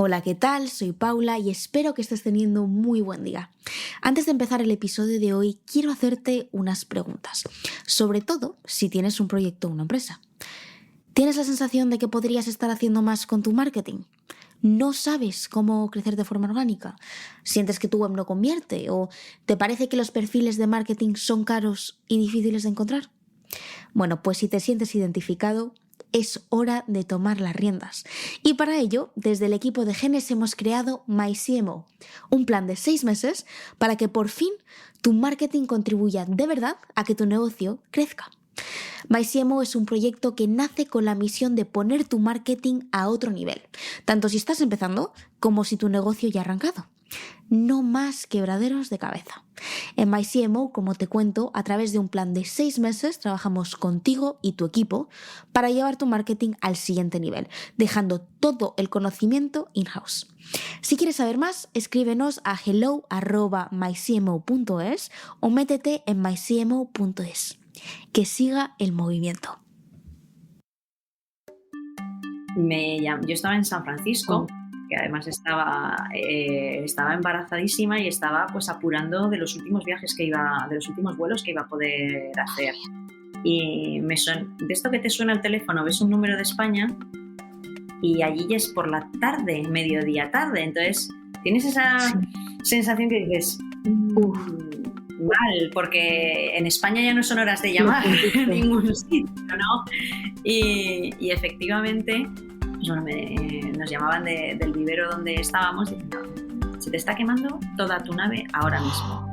Hola, ¿qué tal? Soy Paula y espero que estés teniendo un muy buen día. Antes de empezar el episodio de hoy, quiero hacerte unas preguntas, sobre todo si tienes un proyecto o una empresa. ¿Tienes la sensación de que podrías estar haciendo más con tu marketing? ¿No sabes cómo crecer de forma orgánica? ¿Sientes que tu web no convierte? ¿O te parece que los perfiles de marketing son caros y difíciles de encontrar? Bueno, pues si te sientes identificado, es hora de tomar las riendas. Y para ello, desde el equipo de Genes hemos creado MyCMO, un plan de 6 meses para que por fin tu marketing contribuya de verdad a que tu negocio crezca. MyCMO es un proyecto que nace con la misión de poner tu marketing a otro nivel, tanto si estás empezando como si tu negocio ya ha arrancado. No más quebraderos de cabeza. En MyCMO, como te cuento, a través de un plan de 6 meses trabajamos contigo y tu equipo para llevar tu marketing al siguiente nivel, dejando todo el conocimiento in-house. Si quieres saber más, escríbenos a hello@mycmo.es o métete en mycmo.es. Que siga el movimiento. Yo estaba en San Francisco, que además estaba embarazadísima y estaba pues apurando de los últimos vuelos que iba a poder hacer. Y de esto que te suena el teléfono, ves un número de España y allí ya es por la tarde, mediodía tarde, entonces tienes esa sensación que dices mal, porque en España ya no son horas de llamar en ningún sitio, ¿no? Y efectivamente, pues bueno, nos llamaban del vivero donde estábamos diciendo: se te está quemando toda tu nave ahora mismo.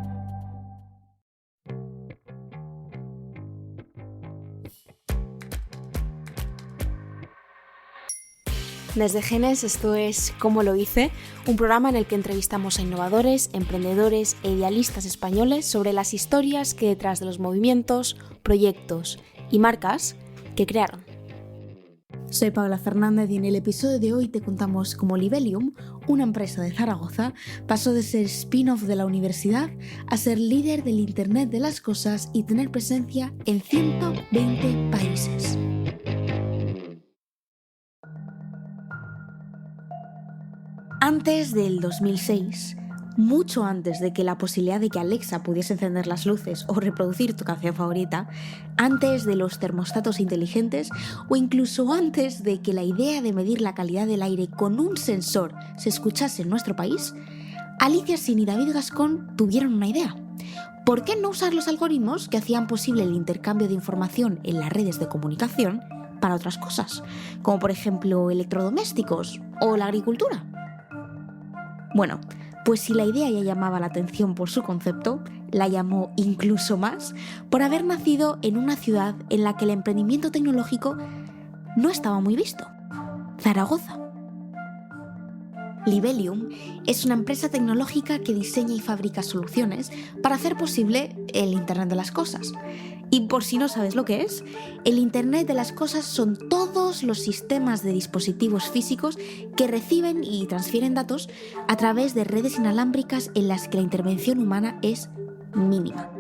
Desde Genes, esto es Cómo lo hice, un programa en el que entrevistamos a innovadores, emprendedores e idealistas españoles sobre las historias que detrás de los movimientos, proyectos y marcas que crearon. Soy Paula Fernández y en el episodio de hoy te contamos cómo Libelium, una empresa de Zaragoza, pasó de ser spin-off de la universidad a ser líder del Internet de las cosas y tener presencia en 120 países. Antes del 2006, mucho antes de que la posibilidad de que Alexa pudiese encender las luces o reproducir tu canción favorita, antes de los termostatos inteligentes o incluso antes de que la idea de medir la calidad del aire con un sensor se escuchase en nuestro país, Alicia Sin y David Gascón tuvieron una idea. ¿Por qué no usar los algoritmos que hacían posible el intercambio de información en las redes de comunicación para otras cosas, como por ejemplo electrodomésticos o la agricultura? Bueno, pues si la idea ya llamaba la atención por su concepto, la llamó incluso más por haber nacido en una ciudad en la que el emprendimiento tecnológico no estaba muy visto: Zaragoza. Libelium es una empresa tecnológica que diseña y fabrica soluciones para hacer posible el Internet de las cosas. Y por si no sabes lo que es, el Internet de las cosas son todos los sistemas de dispositivos físicos que reciben y transfieren datos a través de redes inalámbricas en las que la intervención humana es mínima.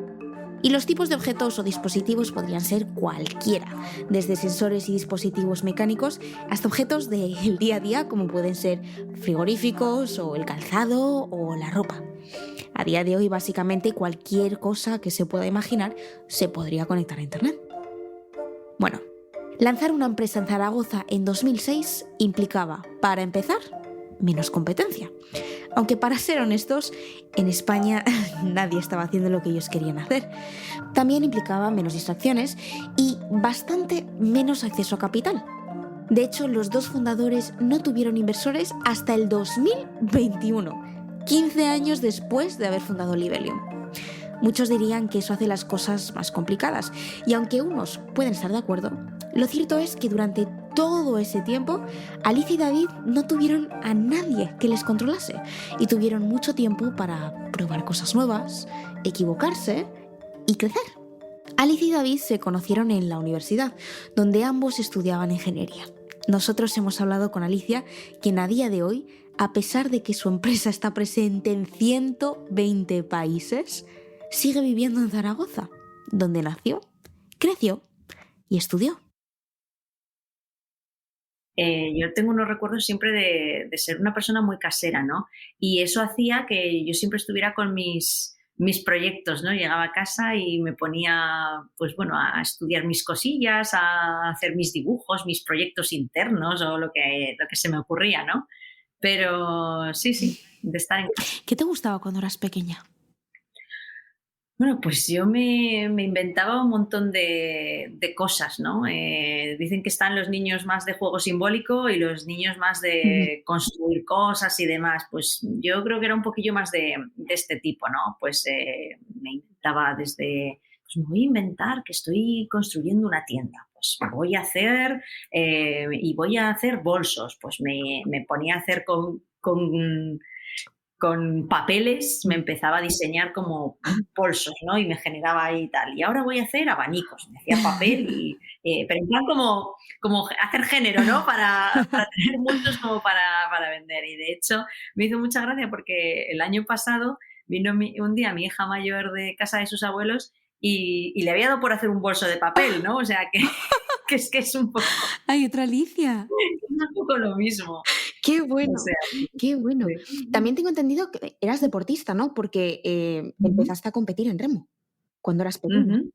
Y los tipos de objetos o dispositivos podrían ser cualquiera, desde sensores y dispositivos mecánicos hasta objetos del día a día como pueden ser frigoríficos o el calzado o la ropa. A día de hoy, básicamente cualquier cosa que se pueda imaginar se podría conectar a Internet. Bueno, lanzar una empresa en Zaragoza en 2006 implicaba, para empezar, menos competencia. Aunque para ser honestos, en España nadie estaba haciendo lo que ellos querían hacer. También implicaba menos distracciones y bastante menos acceso a capital. De hecho, los dos fundadores no tuvieron inversores hasta el 2021, 15 años después de haber fundado Libelium. Muchos dirían que eso hace las cosas más complicadas, y aunque unos pueden estar de acuerdo, lo cierto es que durante todo ese tiempo, Alicia y David no tuvieron a nadie que les controlase y tuvieron mucho tiempo para probar cosas nuevas, equivocarse y crecer. Alicia y David se conocieron en la universidad, donde ambos estudiaban ingeniería. Nosotros hemos hablado con Alicia, quien a día de hoy, a pesar de que su empresa está presente en 120 países, sigue viviendo en Zaragoza, donde nació, creció y estudió. Yo tengo unos recuerdos siempre de ser una persona muy casera, ¿no? Y eso hacía que yo siempre estuviera con mis proyectos, ¿no? Llegaba a casa y me ponía, pues bueno, a estudiar mis cosillas, a hacer mis dibujos, mis proyectos internos o lo que se me ocurría, ¿no? Pero sí, sí, de estar en casa. ¿Qué te gustaba cuando eras pequeña? Bueno, pues yo me inventaba un montón de cosas, ¿no? Dicen que están los niños más de juego simbólico y los niños más Ujú. de construir cosas y demás. Pues yo creo que era un poquillo más de este tipo, ¿no? Pues me inventaba pues me voy a inventar que estoy construyendo una tienda. Pues y voy a hacer bolsos. Pues me ponía a hacer con papeles, me empezaba a diseñar como bolsos, ¿no? Y me generaba ahí tal. Y ahora voy a hacer abanicos. Me hacía papel pero en plan como hacer género, ¿no? Para tener muchos como para vender. Y de hecho me hizo mucha gracia porque el año pasado vino un día mi hija mayor de casa de sus abuelos y le había dado por hacer un bolso de papel, ¿no? O sea que es un poco, ¡Ay, otra Alicia! es un poco lo mismo. ¡Qué O bueno! sea, ¡Qué bueno! sí. También tengo entendido que eras deportista, ¿no? Porque, Ujú, empezaste a competir en remo cuando eras pequeña. ujú.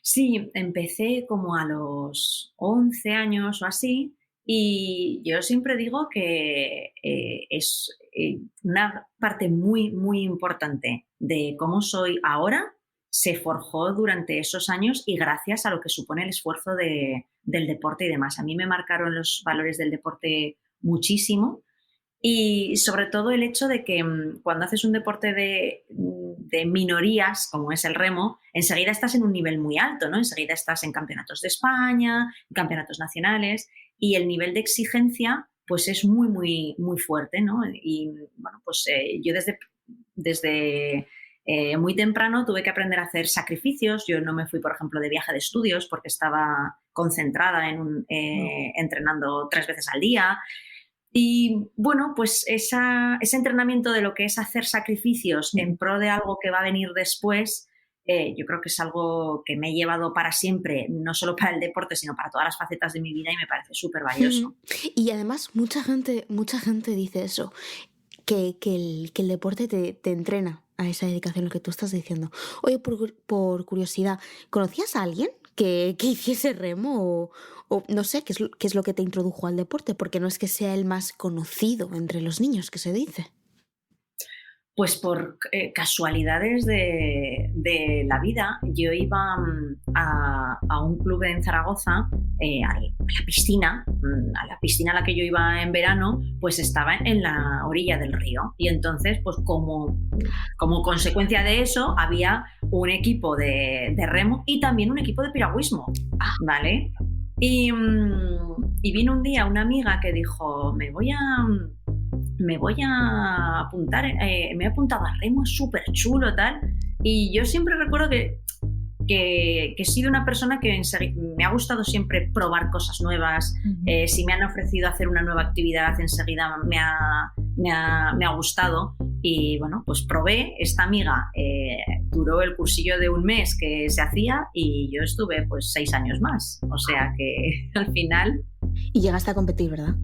Sí, empecé como a los 11 años o así, y yo siempre digo que es una parte muy, muy importante de cómo soy ahora, se forjó durante esos años y gracias a lo que supone el esfuerzo del deporte y demás. A mí me marcaron los valores del deporte muchísimo y sobre todo el hecho de que cuando haces un deporte de minorías, como es el remo, enseguida estás en un nivel muy alto, ¿no? Enseguida estás en campeonatos de España, en campeonatos nacionales, y el nivel de exigencia pues es muy, muy, muy fuerte, ¿no? Y bueno, pues yo desde muy temprano tuve que aprender a hacer sacrificios. Yo no me fui, por ejemplo, de viaje de estudios porque estaba concentrada Guau. entrenando 3 veces al día. Y bueno, pues ese entrenamiento de lo que es hacer sacrificios en Ujú. pro de algo que va a venir después, yo creo que es algo que me he llevado para siempre, no solo para el deporte, sino para todas las facetas de mi vida y me parece súper valioso. Ujú. Y además mucha gente dice eso, que el deporte te entrena a esa dedicación, lo que tú estás diciendo. Oye, por curiosidad, ¿conocías a alguien que hiciese remo o no sé, qué es lo que te introdujo al deporte? Porque no es que sea el más conocido entre los niños, que se dice. Pues por casualidades de la vida, yo iba a un club en Zaragoza, a la piscina a la que yo iba en verano, pues estaba en la orilla del río. Y entonces, pues como consecuencia de eso, había un equipo de remo y también un equipo de piragüismo, Ah, ¿vale? Y vino un día una amiga que dijo, me voy a apuntar, me he apuntado a remo, es súper chulo, tal. Y yo siempre recuerdo que he sido una persona que me ha gustado siempre probar cosas nuevas. ujú. Si me han ofrecido hacer una nueva actividad, enseguida me ha gustado. Y bueno, pues probé. Esta amiga duró el cursillo de un mes que se hacía y yo estuve pues 6 años más. O sea que al final Y llegaste a competir, ¿verdad?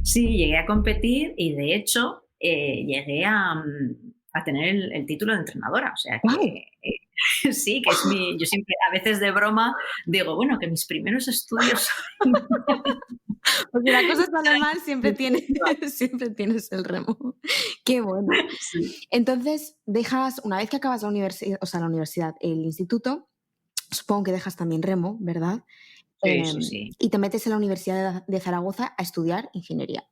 sí, llegué a competir y de hecho llegué a tener el título de entrenadora. O sea ¡Guau! que sí, que yo siempre, a veces de broma, digo, bueno, que mis primeros estudios. Porque la cosa sale mal, siempre tiene siempre tienes el remo. Qué bueno. Sí, Entonces, una vez que acabas la universidad, o sea, la universidad, el instituto, supongo que dejas también remo, ¿verdad? sí, sí, sí. Y te metes en la Universidad de Zaragoza a estudiar ingeniería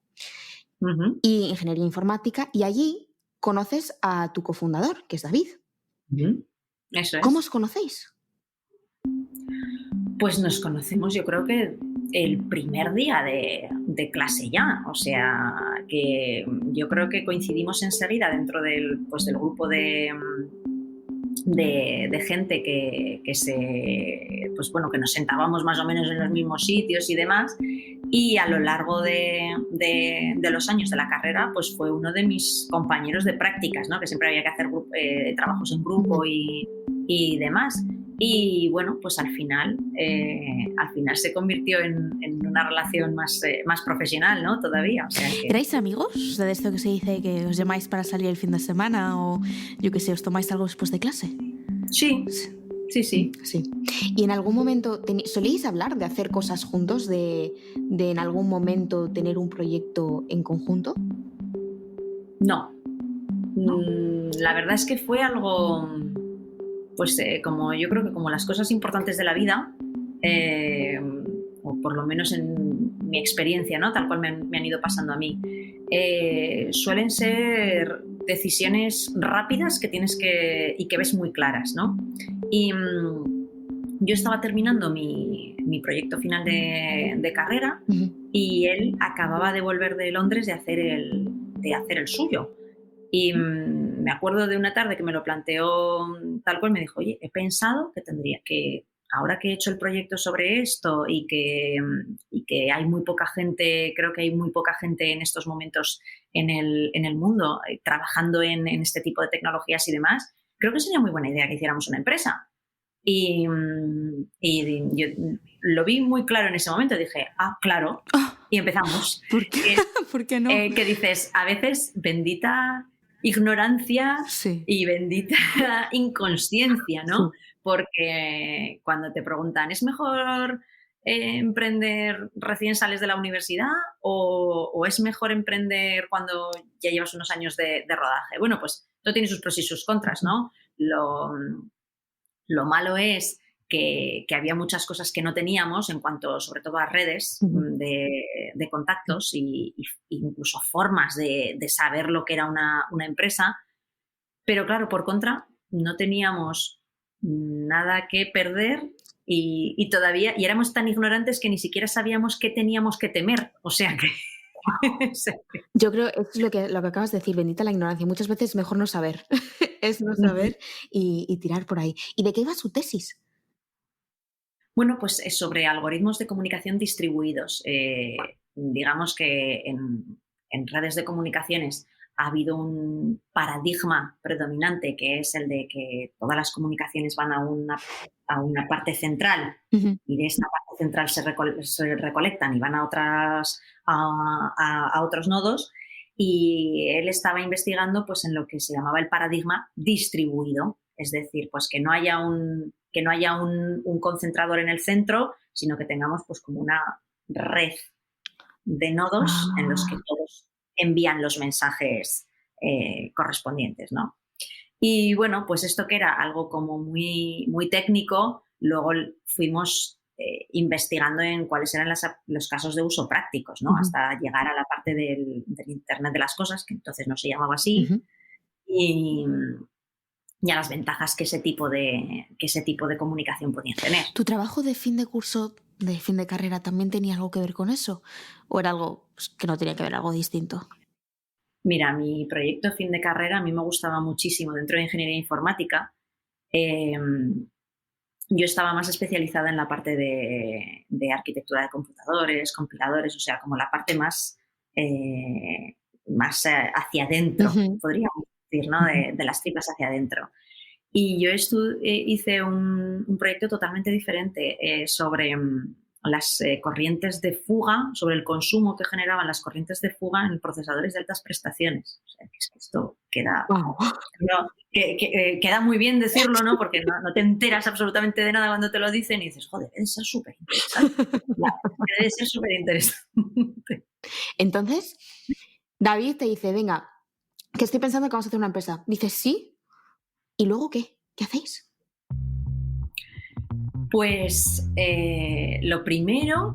Ujú, y ingeniería informática, y allí conoces a tu cofundador, que es David. ujú. Eso ¿Cómo es. os conocéis? Pues nos conocemos, yo creo que el primer día de clase ya. O sea, que yo creo que coincidimos enseguida dentro del grupo de gente pues bueno, que nos sentábamos más o menos en los mismos sitios y demás. Y a lo largo de los años de la carrera, pues fue uno de mis compañeros de prácticas, ¿no? Que siempre había que hacer trabajos en Ujú. grupo y demás. Y bueno, pues al final se convirtió en una relación más profesional, ¿no? Todavía. O sea que... ¿Erais amigos? De esto que se dice que os llamáis para salir el fin de semana o yo qué sé, os tomáis algo después de clase. Sí. Sí. ¿Y en algún momento solíais hablar de hacer cosas juntos, de en algún momento tener un proyecto en conjunto? No. La verdad es que fue algo, pues como yo creo que como las cosas importantes de la vida, o por lo menos en mi experiencia, ¿no? Tal cual me han ido pasando a mí, suelen ser decisiones rápidas que tienes y que ves muy claras, ¿no? Y yo estaba terminando mi proyecto final de carrera y él acababa de volver de Londres de hacer el suyo. Y me acuerdo de una tarde que me lo planteó tal cual, me dijo, oye, he pensado que tendría que, ahora que he hecho el proyecto sobre esto y que hay muy poca gente, creo que hay muy poca gente en estos momentos en el mundo trabajando en este tipo de tecnologías y demás, creo que sería muy buena idea que hiciéramos una empresa. Y yo lo vi muy claro en ese momento, dije, claro, y empezamos. ¿Por qué? ¿Por qué no? Que dices, a veces bendita ignorancia y bendita inconsciencia, ¿no? Sí. Porque cuando te preguntan, ¿es mejor emprender recién sales de la universidad o es mejor emprender cuando ya llevas unos años de rodaje? Bueno, pues todo tiene sus pros y sus contras, ¿no? Lo malo es que había muchas cosas que no teníamos en cuanto, sobre todo, a redes de contactos e incluso formas de saber lo que era una empresa. Pero claro, por contra, no teníamos nada que perder y todavía, y éramos tan ignorantes que ni siquiera sabíamos qué teníamos que temer. O sea que... Yo creo que es lo que acabas de decir, bendita la ignorancia. Muchas veces es mejor no saber. Es no saber y tirar por ahí. ¿Y de qué iba su tesis? Bueno, pues es sobre algoritmos de comunicación distribuidos. Digamos que en redes de comunicaciones ha habido un paradigma predominante que es el de que todas las comunicaciones van a una parte central y de esta parte central se recolectan y van a otros nodos. Y él estaba investigando pues, en lo que se llamaba el paradigma distribuido, es decir, pues que no haya un concentrador en el centro, sino que tengamos pues como una red de nodos en los que todos envían los mensajes correspondientes, ¿no? Y bueno, pues esto que era algo como muy, muy técnico, luego fuimos investigando en cuáles eran los casos de uso prácticos, ¿no? Hasta llegar a la parte del Internet de las cosas, que entonces no se llamaba así, y a las ventajas que ese tipo de comunicación podía tener. ¿Tu trabajo de fin de curso, de fin de carrera, también tenía algo que ver con eso? ¿O era algo que no tenía que ver, algo distinto? Mira, mi proyecto de fin de carrera a mí me gustaba muchísimo dentro de ingeniería informática. Yo estaba más especializada en la parte de arquitectura de computadores, compiladores, o sea, como la parte más hacia adentro, podríamos decir, ¿no? De las tripas hacia adentro. Y yo hice un proyecto totalmente diferente sobre las corrientes de fuga, sobre el consumo que generaban las corrientes de fuga en procesadores de altas prestaciones. O sea, que es que esto queda... Wow. Queda muy bien decirlo, ¿no? Porque no te enteras absolutamente de nada cuando te lo dicen y dices, joder, debe ser súper interesante. Debe ser súper interesante. Entonces, David te dice, venga, que estoy pensando que vamos a hacer una empresa. Dices, sí. ¿Y luego qué? ¿Qué hacéis? Pues lo primero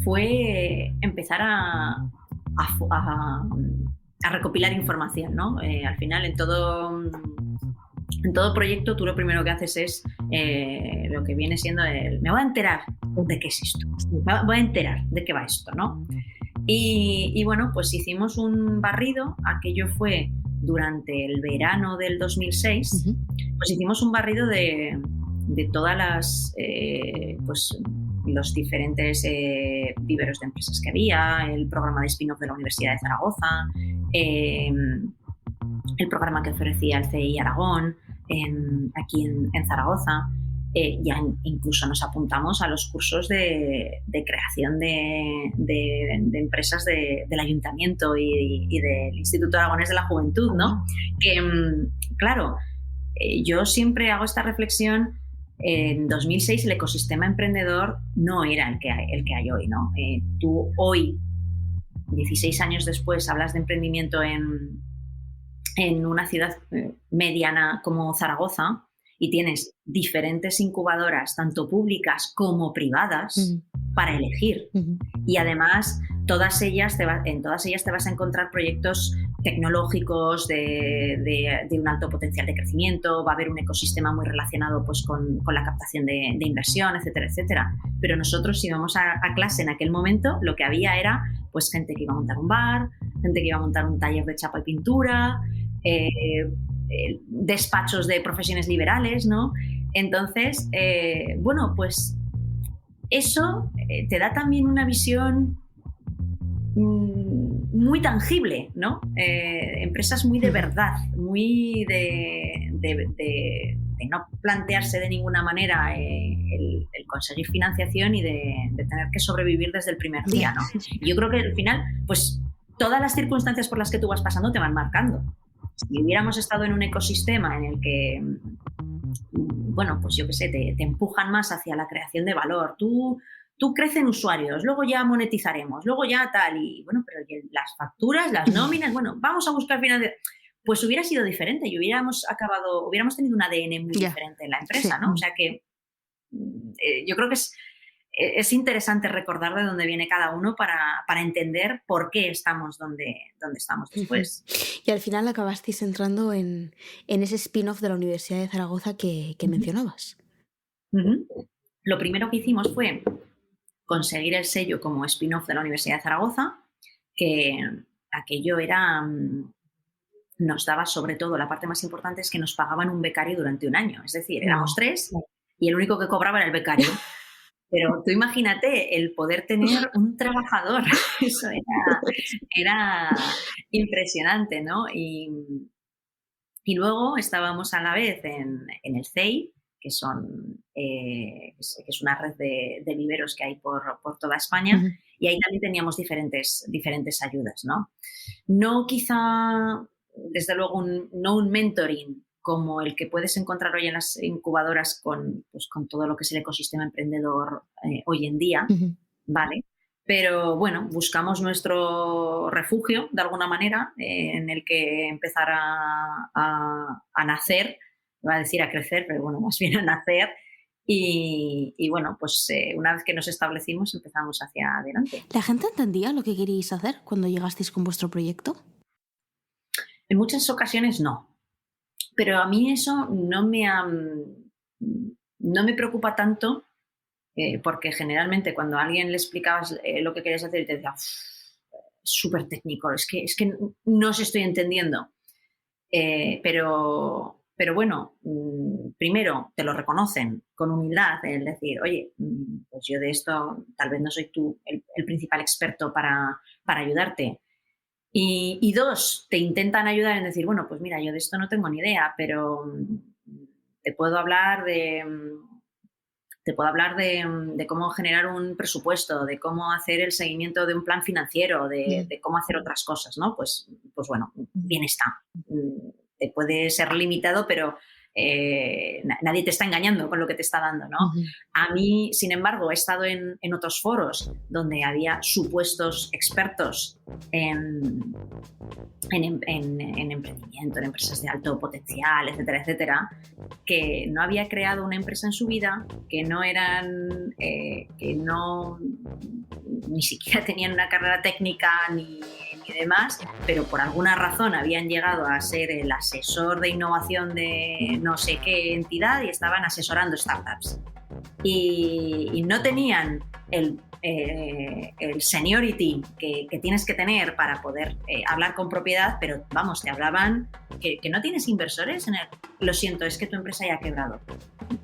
fue empezar a recopilar información, ¿no? Al final, en todo proyecto, tú lo primero que haces es lo que viene siendo me voy a enterar de qué es esto, me voy a enterar de qué va esto, ¿no? Y bueno, pues hicimos un barrido, aquello fue durante el verano del 2006, pues hicimos un barrido de todas las, pues los diferentes viveros de empresas que había, el programa de spin-off de la Universidad de Zaragoza, el programa que ofrecía el CI Aragón aquí en Zaragoza, ya incluso nos apuntamos a los cursos de creación de empresas del Ayuntamiento y del Instituto Aragonés de la Juventud, ¿no? Que, claro, yo siempre hago esta reflexión. En 2006 el ecosistema emprendedor no era el que hay hoy, ¿no? Tú hoy, 16 años después, hablas de emprendimiento en una ciudad mediana como Zaragoza y tienes diferentes incubadoras, tanto públicas como privadas, para elegir. Y además, en todas ellas te vas a encontrar proyectos tecnológicos de un alto potencial de crecimiento, va a haber un ecosistema muy relacionado pues, con la captación de inversión, etcétera, etcétera. Pero nosotros íbamos a clase en aquel momento, lo que había era pues, gente que iba a montar un bar, gente que iba a montar un taller de chapa y pintura, despachos de profesiones liberales, ¿no? Entonces, bueno, pues eso te da también una visión muy tangible, ¿no? Empresas muy de verdad, muy de no plantearse de ninguna manera el conseguir financiación y de tener que sobrevivir desde el primer día, ¿no? Y yo creo que al final, pues todas las circunstancias por las que tú vas pasando te van marcando. Si hubiéramos estado en un ecosistema en el que, bueno, pues yo qué sé, te empujan más hacia la creación de valor, tú crecen usuarios, luego ya monetizaremos, luego ya tal, y bueno, pero las facturas, las nóminas, bueno, vamos a buscar financiación, pues hubiera sido diferente y hubiéramos tenido un ADN muy diferente en la empresa, ¿no? O sea que yo creo que es interesante recordar de dónde viene cada uno para entender por qué estamos donde estamos después. Y al final acabasteis entrando en ese spin-off de la Universidad de Zaragoza que mencionabas. Lo primero que hicimos fue conseguir el sello como spin-off de la Universidad de Zaragoza, que aquello nos daba, sobre todo, la parte más importante es que nos pagaban un becario durante un año. Es decir, éramos 3 y el único que cobraba era el becario. Pero tú imagínate el poder tener un trabajador, eso era impresionante, ¿no? Y luego estábamos a la vez en el CEI, que es una red de viveros que hay por toda España, y ahí también teníamos diferentes ayudas, ¿no? No quizá, desde luego, no un mentoring como el que puedes encontrar hoy en las incubadoras con todo lo que es el ecosistema emprendedor hoy en día, ¿vale? Pero bueno, buscamos nuestro refugio, de alguna manera, en el que empezar a nacer, iba a decir a crecer, pero bueno, más bien a nacer. Y bueno, pues una vez que nos establecimos, empezamos hacia adelante. ¿La gente entendía lo que queríais hacer cuando llegasteis con vuestro proyecto? En muchas ocasiones no. Pero a mí eso no me preocupa tanto porque generalmente cuando a alguien le explicabas lo que querías hacer y te decía súper técnico, es que no os estoy entendiendo. Pero bueno, primero te lo reconocen con humildad, el decir, oye, pues yo de esto tal vez no soy tú el principal experto para ayudarte. Y 2, te intentan ayudar en decir, bueno, pues mira, yo de esto no tengo ni idea, pero te puedo hablar de cómo generar un presupuesto, de cómo hacer el seguimiento de un plan financiero, de cómo hacer otras cosas, ¿no? Pues bueno, bien está. Te puede ser limitado, pero nadie te está engañando con lo que te está dando, ¿no? A mí, sin embargo, he estado en otros foros donde había supuestos expertos en emprendimiento, en empresas de alto potencial, etcétera, etcétera, que no había creado una empresa en su vida, que no ni siquiera tenían una carrera técnica ni demás, pero por alguna razón habían llegado a ser el asesor de innovación de no sé qué entidad y estaban asesorando startups. Y no tenían el seniority que tienes que tener para poder hablar con propiedad, pero vamos, te hablaban que no tienes inversores lo siento, es que tu empresa ya ha quebrado.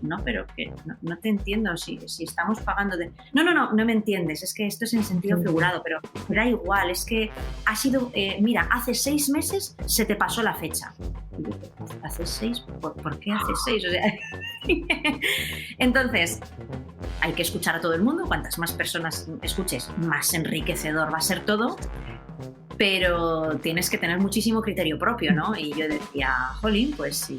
no, pero que no te entiendo, si estamos pagando de... No me entiendes, es que esto es en sentido figurado, pero da igual, es que ha sido, mira, hace 6 meses se te pasó la fecha. Y yo, ¿hace 6? ¿Por qué hace 6? O sea, entonces, hay que escuchar a todo el mundo, cuantas más personas escuches, más enriquecedor va a ser todo, pero tienes que tener muchísimo criterio propio, ¿no? Y yo decía, jolín, pues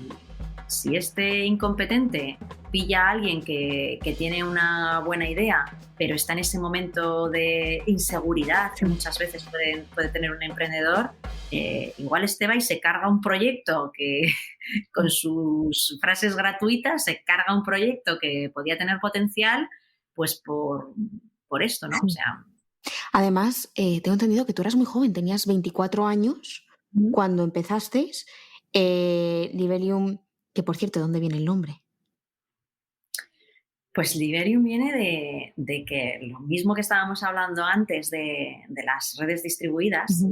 si este incompetente pilla a alguien que tiene una buena idea, pero está en ese momento de inseguridad que muchas veces puede tener un emprendedor, igual este va y se carga un proyecto que con sus frases gratuitas se carga un proyecto que podía tener potencial, pues por esto, ¿no? Sí. O sea... Además, tengo entendido que tú eras muy joven, tenías 24 años cuando empezasteis. Libelium, que por cierto, ¿de dónde viene el nombre? Pues Libelium viene de que lo mismo que estábamos hablando antes de las redes distribuidas,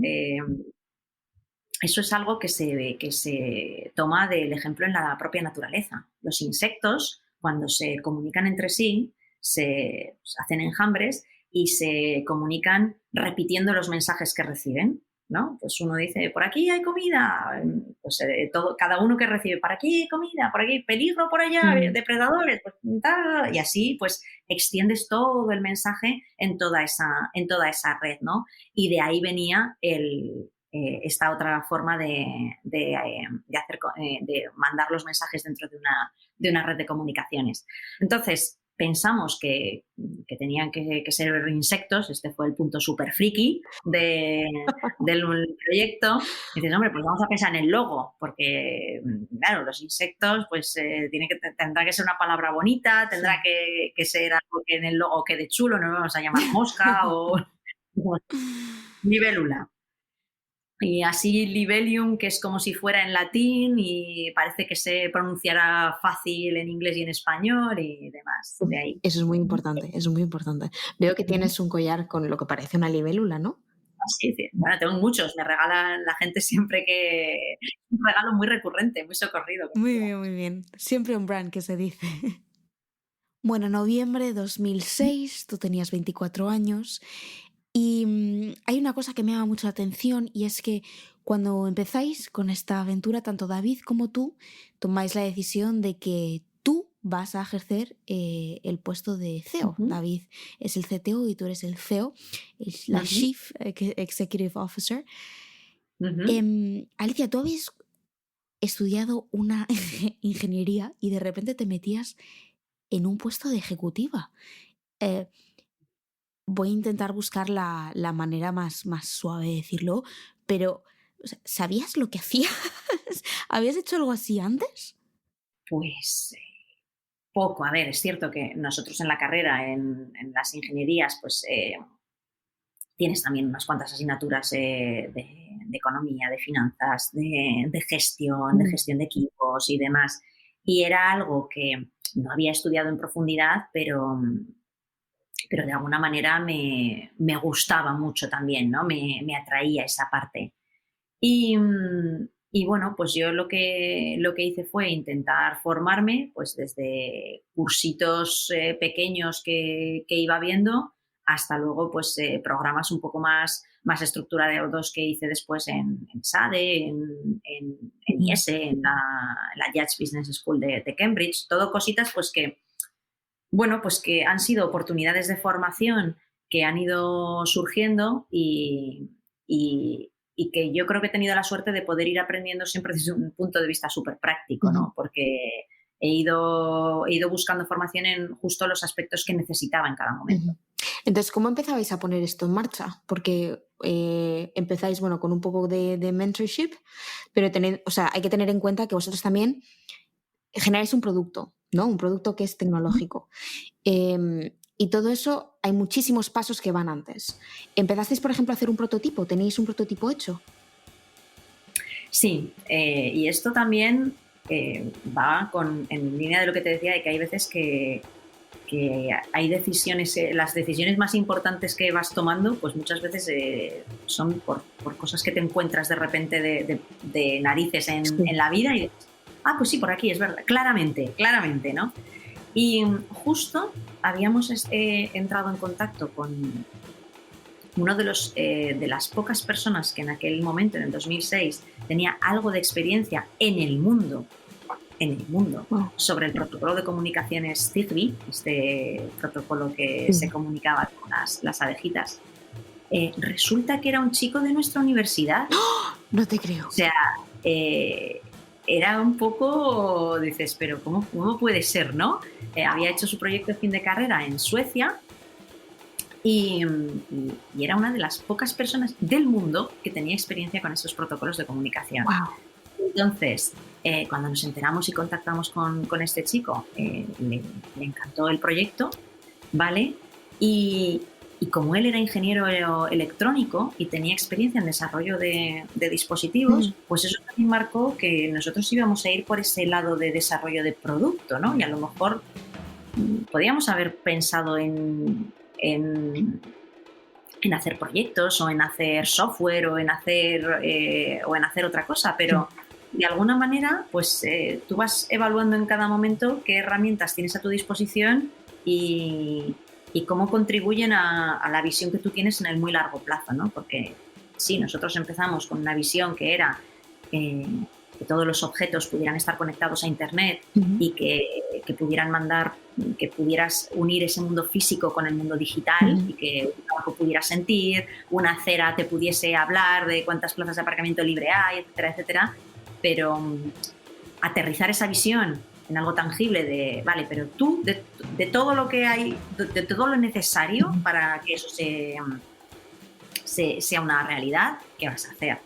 eso es algo que se toma del ejemplo en la propia naturaleza. Los insectos, cuando se comunican entre sí, se hacen enjambres y se comunican repitiendo los mensajes que reciben, ¿no? Pues uno dice, por aquí hay comida, pues cada uno que recibe, por aquí hay comida, por aquí peligro, por allá, depredadores, pues, y así pues extiendes todo el mensaje en toda esa red, ¿no? Y de ahí venía esta otra forma de mandar los mensajes dentro de una red de comunicaciones. Entonces, pensamos que tenían que ser insectos, este fue el punto súper friki del proyecto. Y dices, hombre, pues vamos a pensar en el logo, porque, claro, los insectos, pues tendrá que ser una palabra bonita, tendrá que ser algo que en el logo quede chulo, no lo vamos a llamar mosca o libélula. Y así Libelium, que es como si fuera en latín y parece que se pronunciará fácil en inglés y en español y demás. De ahí. Eso es muy importante, eso es muy importante. Veo que tienes un collar con lo que parece una libélula, ¿no? Sí, bueno, tengo muchos, me regalan la gente siempre que... Un regalo muy recurrente, muy socorrido. Muy bien, muy bien. Siempre un brand que se dice. Bueno, noviembre de 2006, tú tenías 24 años y hay una cosa que me llama mucho la atención y es que cuando empezáis con esta aventura, tanto David como tú tomáis la decisión de que tú vas a ejercer el puesto de CEO. David es el CTO y tú eres el CEO, la Chief Executive Officer. Alicia, tú habías estudiado una ingeniería y de repente te metías en un puesto de ejecutiva. Voy a intentar buscar la manera más suave de decirlo, pero o sea, ¿sabías lo que hacías? ¿Habías hecho algo así antes? Pues poco. A ver, es cierto que nosotros en la carrera, en las ingenierías, pues tienes también unas cuantas asignaturas de economía, de finanzas, de gestión de equipos y demás. Y era algo que no había estudiado en profundidad, pero de alguna manera me gustaba mucho también, ¿no? Me atraía esa parte. Y bueno, pues yo lo que hice fue intentar formarme, pues desde cursitos pequeños que iba viendo hasta luego pues programas un poco más estructurados que hice después en SADE, en IS, en la Yates Business School de Cambridge, todo cositas pues que, bueno, pues que han sido oportunidades de formación que han ido surgiendo y que yo creo que he tenido la suerte de poder ir aprendiendo siempre desde un punto de vista súper práctico, ¿no? Porque he ido buscando formación en justo los aspectos que necesitaba en cada momento. Entonces, ¿cómo empezabais a poner esto en marcha? Porque empezáis, bueno, con un poco de mentorship, pero hay que tener en cuenta que vosotros también generáis un producto, ¿no? Un producto que es tecnológico. Y todo eso, hay muchísimos pasos que van antes. ¿Empezasteis, por ejemplo, a hacer un prototipo? ¿Tenéis un prototipo hecho? Sí, y esto también va en línea de lo que te decía, de que hay veces que hay decisiones, las decisiones más importantes que vas tomando, pues muchas veces son por cosas que te encuentras de repente de narices en la vida y Ah, pues sí, por aquí, es verdad, claramente, claramente, ¿no? Y justo habíamos entrado en contacto con uno de las pocas personas que en aquel momento, en el 2006, tenía algo de experiencia en el mundo, Wow. sobre el protocolo de comunicaciones Zigbee, este protocolo que se Sí. comunicaba con las abejitas. Resulta que era un chico de nuestra universidad. No te O creo. sea, eh, era un poco, dices, pero ¿cómo puede ser, no? Había hecho su proyecto de fin de carrera en Suecia y era una de las pocas personas del mundo que tenía experiencia con estos protocolos de comunicación. Wow. Entonces, cuando nos enteramos y contactamos con este chico, le encantó el proyecto, ¿vale? Y, y como él era ingeniero electrónico y tenía experiencia en desarrollo de dispositivos, pues eso también marcó que nosotros íbamos a ir por ese lado de desarrollo de producto, ¿no? Y a lo mejor podíamos haber pensado en hacer proyectos o en hacer software o en hacer otra cosa, pero de alguna manera pues tú vas evaluando en cada momento qué herramientas tienes a tu disposición y cómo contribuyen a la visión que tú tienes en el muy largo plazo, ¿no? Porque sí, nosotros empezamos con una visión que era que todos los objetos pudieran estar conectados a Internet y que pudieran mandar, que pudieras unir ese mundo físico con el mundo digital y que un trabajo pudiera sentir, una acera te pudiese hablar de cuántas plazas de aparcamiento libre hay, etcétera, etcétera. Pero aterrizar esa visión en algo tangible de, vale, pero tú, de todo lo que hay, de todo lo necesario para que eso sea una realidad, ¿qué vas a hacer?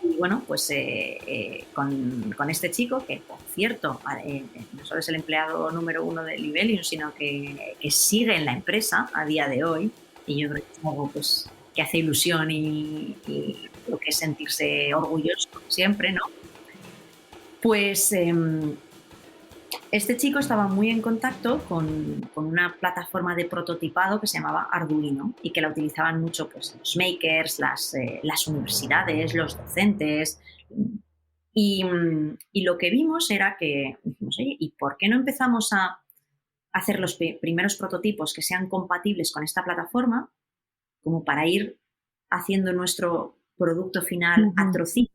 Y bueno, pues con este chico, que por cierto, no solo es el empleado número 1 de Libelium, sino que sigue en la empresa a día de hoy, y yo creo que es algo pues, que hace ilusión y lo que es sentirse orgulloso siempre, ¿no? Pues este chico estaba muy en contacto con una plataforma de prototipado que se llamaba Arduino y que la utilizaban mucho pues, los makers, las universidades, los docentes. Y lo que vimos era que dijimos, oye, ¿y por qué no empezamos a hacer los primeros prototipos que sean compatibles con esta plataforma como para ir haciendo nuestro producto final a trocitos?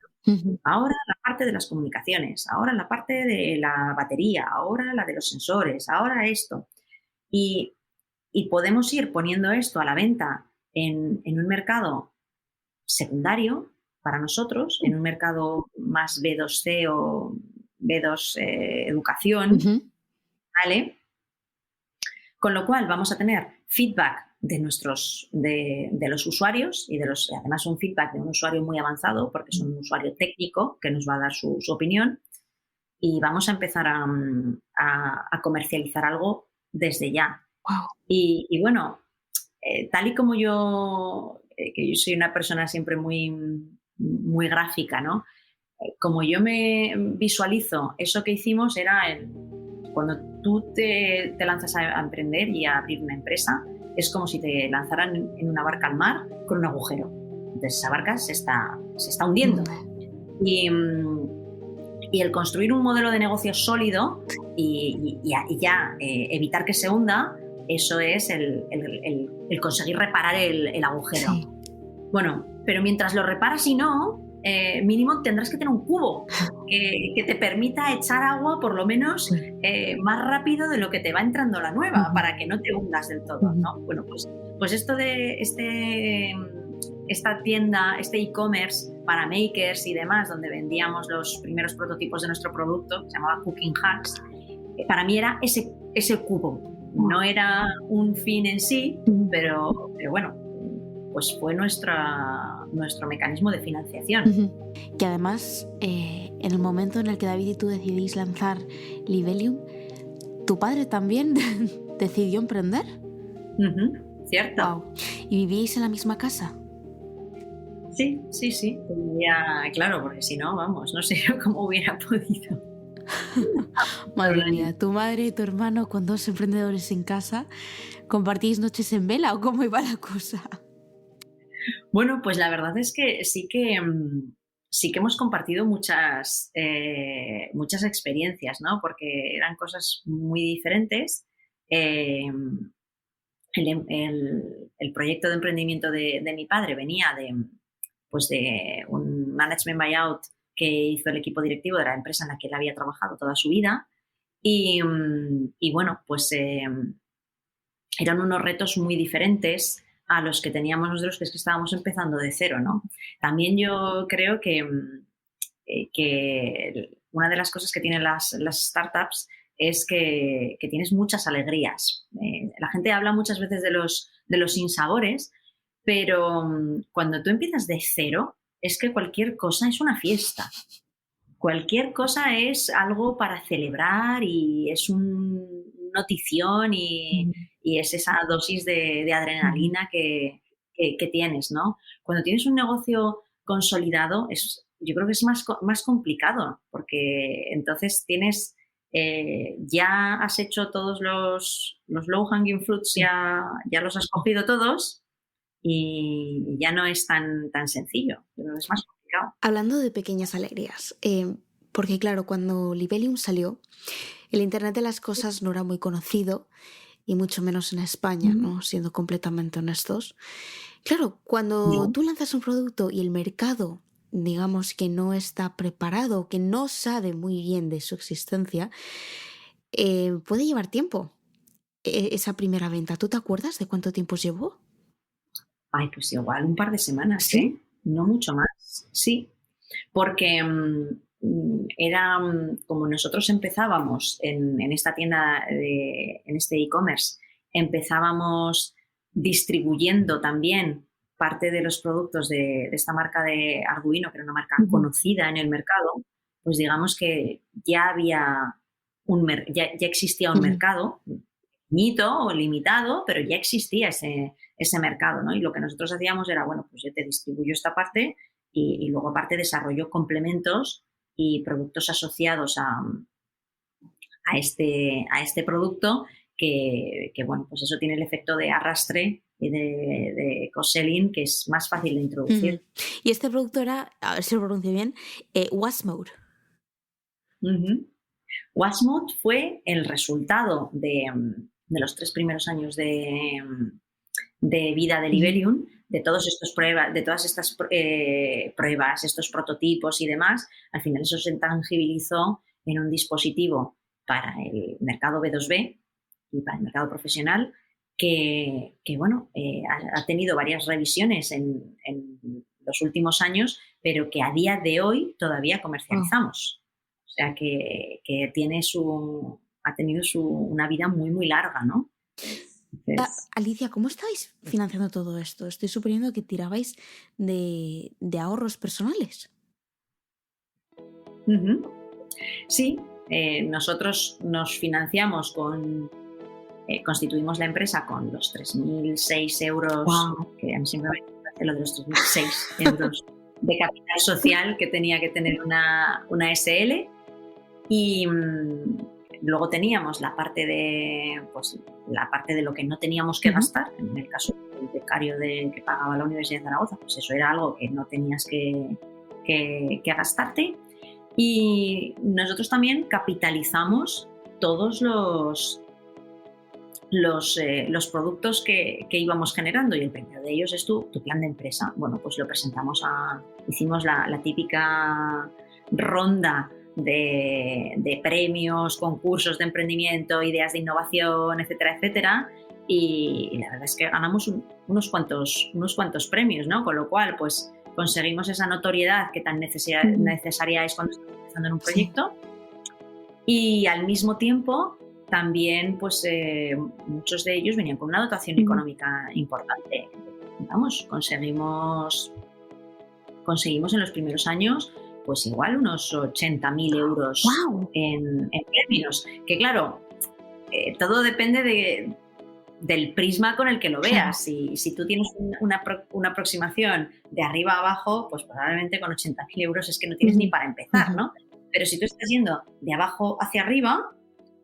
Ahora la parte de las comunicaciones, ahora la parte de la batería, ahora la de los sensores, ahora esto. Y podemos ir poniendo esto a la venta en un mercado secundario para nosotros, en un mercado más B2C o B2 educación, ¿vale? Con lo cual vamos a tener feedback de los usuarios y además un feedback de un usuario muy avanzado porque es un usuario técnico que nos va a dar su opinión y vamos a empezar a comercializar algo desde ya. Wow. Y bueno, tal y como que yo soy una persona siempre muy, muy gráfica, ¿no? Como yo me visualizo, eso que hicimos era cuando tú te lanzas a emprender y a abrir una empresa, es como si te lanzaran en una barca al mar con un agujero. Entonces esa barca se está hundiendo. Y el construir un modelo de negocio sólido y ya evitar que se hunda, eso es el conseguir reparar el agujero. Sí. Bueno, pero mientras lo reparas y no, mínimo tendrás que tener un cubo que te permita echar agua por lo menos más rápido de lo que te va entrando la nueva para que no te hundas del todo, ¿no? Bueno, pues esto de esta tienda, este e-commerce para makers y demás, donde vendíamos los primeros prototipos de nuestro producto, se llamaba Cooking Hacks, para mí era ese cubo. No era un fin en sí, pero bueno, pues fue nuestro mecanismo de financiación. Y además, en el momento en el que David y tú decidís lanzar Libelium, ¿tu padre también decidió emprender? Cierto. Wow. ¿Y vivíais en la misma casa? Sí. Claro, porque si no, vamos, no sé cómo hubiera podido. Madre mía, tu madre y tu hermano con 2 emprendedores en casa, ¿compartís noches en vela o cómo iba la cosa? Bueno, pues la verdad es que sí que sí que hemos compartido muchas experiencias, ¿no? Porque eran cosas muy diferentes. Eh, el proyecto de emprendimiento de mi padre venía pues de un management buyout que hizo el equipo directivo de la empresa en la que él había trabajado toda su vida. Y bueno, pues eran unos retos muy diferentes a los que teníamos nosotros, que es que estábamos empezando de cero, ¿no? También yo creo que una de las cosas que tienen las startups es que tienes muchas alegrías. La gente habla muchas veces de los sinsabores, pero cuando tú empiezas de cero, es que cualquier cosa es una fiesta. Cualquier cosa es algo para celebrar y es una notición y es esa dosis de adrenalina que tienes, ¿no? Cuando tienes un negocio consolidado, yo creo que es más complicado, porque entonces ya has hecho todos los low hanging fruits, ya los has cogido todos y ya no es tan sencillo, pero es más complicado. Hablando de pequeñas alegrías, porque claro, cuando Libelium salió, el Internet de las cosas no era muy conocido y mucho menos en España, ¿no? Siendo completamente honestos. Claro, cuando tú lanzas un producto y el mercado, digamos que no está preparado, que no sabe muy bien de su existencia, puede llevar tiempo esa primera venta. ¿Tú te acuerdas de cuánto tiempo llevó? Ay, pues igual un par de semanas, ¿Sí? ¿eh? No mucho más, sí. Porque era como nosotros empezábamos en esta tienda, en este e-commerce, empezábamos distribuyendo también parte de los productos de esta marca de Arduino, que era una marca conocida en el mercado, pues digamos que ya ya existía un mercado, pequeñito o limitado, pero ya existía ese mercado, ¿no? Y lo que nosotros hacíamos era, bueno, pues yo te distribuyo esta parte y luego aparte desarrollo complementos y productos asociados a este producto que, bueno, pues eso tiene el efecto de arrastre y de cross-selling, que es más fácil de introducir. Y este producto era, a ver si lo pronuncio bien, Wasmode. Wasmode fue el resultado de los 3 primeros años de vida de Libelium, de todas estas pruebas, estos prototipos y demás. Al final eso se tangibilizó en un dispositivo para el mercado B2B y para el mercado profesional que bueno, ha tenido varias revisiones en los últimos años, pero que a día de hoy todavía comercializamos. O sea que ha tenido una vida muy, muy larga, ¿no? Alicia, ¿cómo estáis financiando todo esto? Estoy suponiendo que tirabais de ahorros personales. Sí, nosotros nos financiamos constituimos la empresa con los 3.006 euros, que a mí siempre me parece lo de los 3.006 euros de capital social que tenía que tener una SL, y luego teníamos la parte de lo que no teníamos que gastar. En el caso del becario que pagaba la Universidad de Zaragoza, pues eso era algo que no tenías que gastarte. Y nosotros también capitalizamos todos los productos que íbamos generando, y el primero de ellos es tu plan de empresa. Bueno, pues lo presentamos hicimos la típica ronda de premios, concursos de emprendimiento, ideas de innovación, etcétera, etcétera, y la verdad es que ganamos unos cuantos premios, ¿no? Con lo cual, pues conseguimos esa notoriedad que tan necesaria es cuando estás empezando en un proyecto. Y al mismo tiempo también, pues muchos de ellos venían con una dotación económica importante. Vamos, conseguimos en los primeros años pues igual unos 80.000 euros en premios. Que claro, todo depende del prisma con el que lo veas. Si tú tienes una aproximación de arriba a abajo, pues probablemente con 80.000 euros es que no tienes ni para empezar, ¿no? Pero si tú estás yendo de abajo hacia arriba,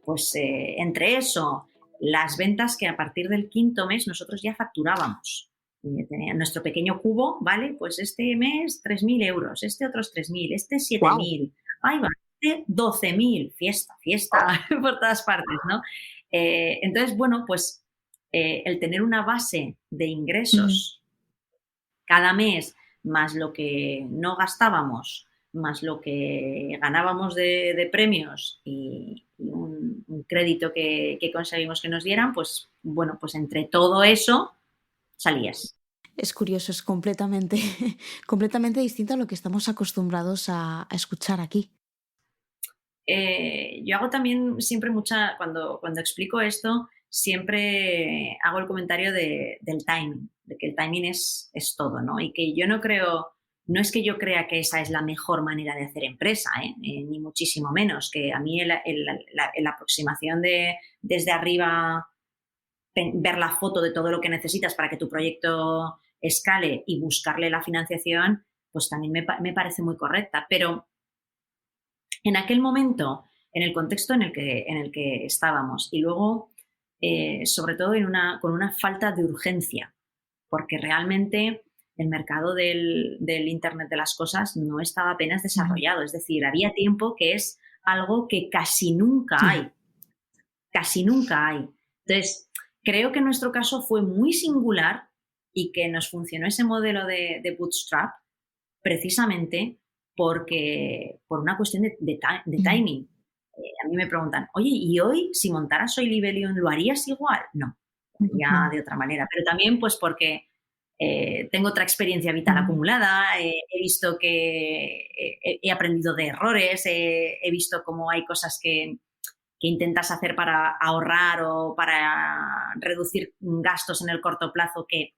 pues entre eso, las ventas que a partir del 5.º mes nosotros ya facturábamos. tenía nuestro pequeño cubo, ¿vale? Pues este mes 3.000 euros, este otros 3.000, este Wow. 7.000, ahí va, este 12.000, fiesta, fiesta por todas partes, ¿no? Entonces, bueno, pues el tener una base de ingresos cada mes, más lo que no gastábamos, más lo que ganábamos de premios y un crédito que conseguimos que nos dieran, pues bueno, pues entre todo eso salías. Es curioso, es completamente, completamente distinto a lo que estamos acostumbrados a escuchar aquí. Yo hago también siempre cuando explico esto, siempre hago el comentario del timing, de que el timing es todo, ¿no? Y que yo no creo, no es que yo crea que esa es la mejor manera de hacer empresa, ni muchísimo menos, que a mí la aproximación de desde arriba, ver la foto de todo lo que necesitas para que tu proyecto escale y buscarle la financiación, pues también me parece muy correcta, pero en aquel momento, en el contexto en el que estábamos y luego, sobre todo con una falta de urgencia, porque realmente el mercado del Internet de las cosas no estaba apenas Ujú. desarrollado. Es decir, había tiempo que es algo que casi nunca hay, casi nunca hay. Entonces, creo que en nuestro caso fue muy singular y que nos funcionó ese modelo de bootstrap precisamente por una cuestión de Ujú. timing. A mí me preguntan, oye, ¿y hoy si montaras hoy Libelium lo harías igual? No, lo haría Ujú. de otra manera, pero también pues porque tengo otra experiencia vital Ujú. acumulada, he visto que he aprendido de errores, he visto cómo hay cosas que intentas hacer para ahorrar o para reducir gastos en el corto plazo que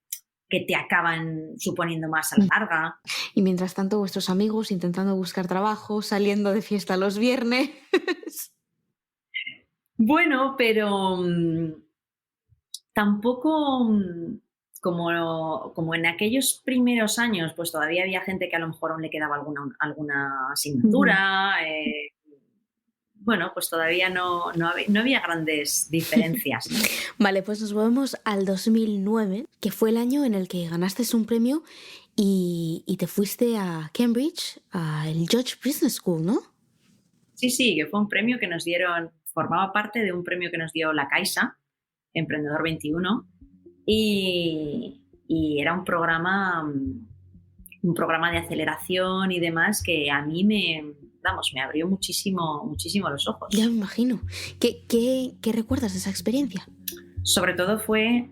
te acaban suponiendo más a la larga. Y mientras tanto, vuestros amigos intentando buscar trabajo, saliendo de fiesta los viernes. Bueno, pero tampoco como en aquellos primeros años, pues todavía había gente que a lo mejor aún le quedaba alguna Ujú. asignatura. Bueno, pues todavía no había grandes diferencias, ¿no? Vale, pues nos volvemos al 2009, que fue el año en el que ganaste un premio y te fuiste a Cambridge, al George Business School, ¿no? Sí, sí, que fue un premio que nos dieron, formaba parte de un premio que nos dio la Caixa, Emprendedor 21, y era un programa de aceleración y demás que a mí me abrió muchísimo, muchísimo los Ya me ojos. imagino. ¿Qué recuerdas de esa experiencia? Sobre todo fue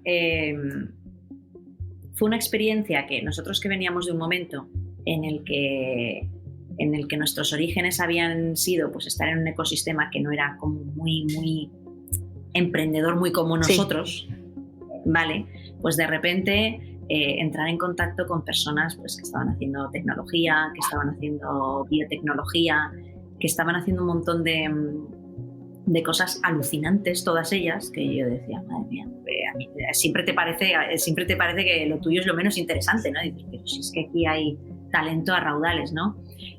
una experiencia que nosotros que veníamos de un momento en el que, en el que nuestros orígenes habían sido pues estar en un ecosistema que no era como muy, muy emprendedor, muy como Sí. nosotros, ¿vale? Pues de repente entrar en contacto con personas pues, que estaban haciendo tecnología, que estaban haciendo biotecnología, que estaban haciendo un montón de cosas alucinantes, todas ellas, que yo decía, madre mía, a mí siempre te parece que lo tuyo es lo menos interesante, ¿no? Y dices, pero si es que aquí hay talento a raudales, ¿no?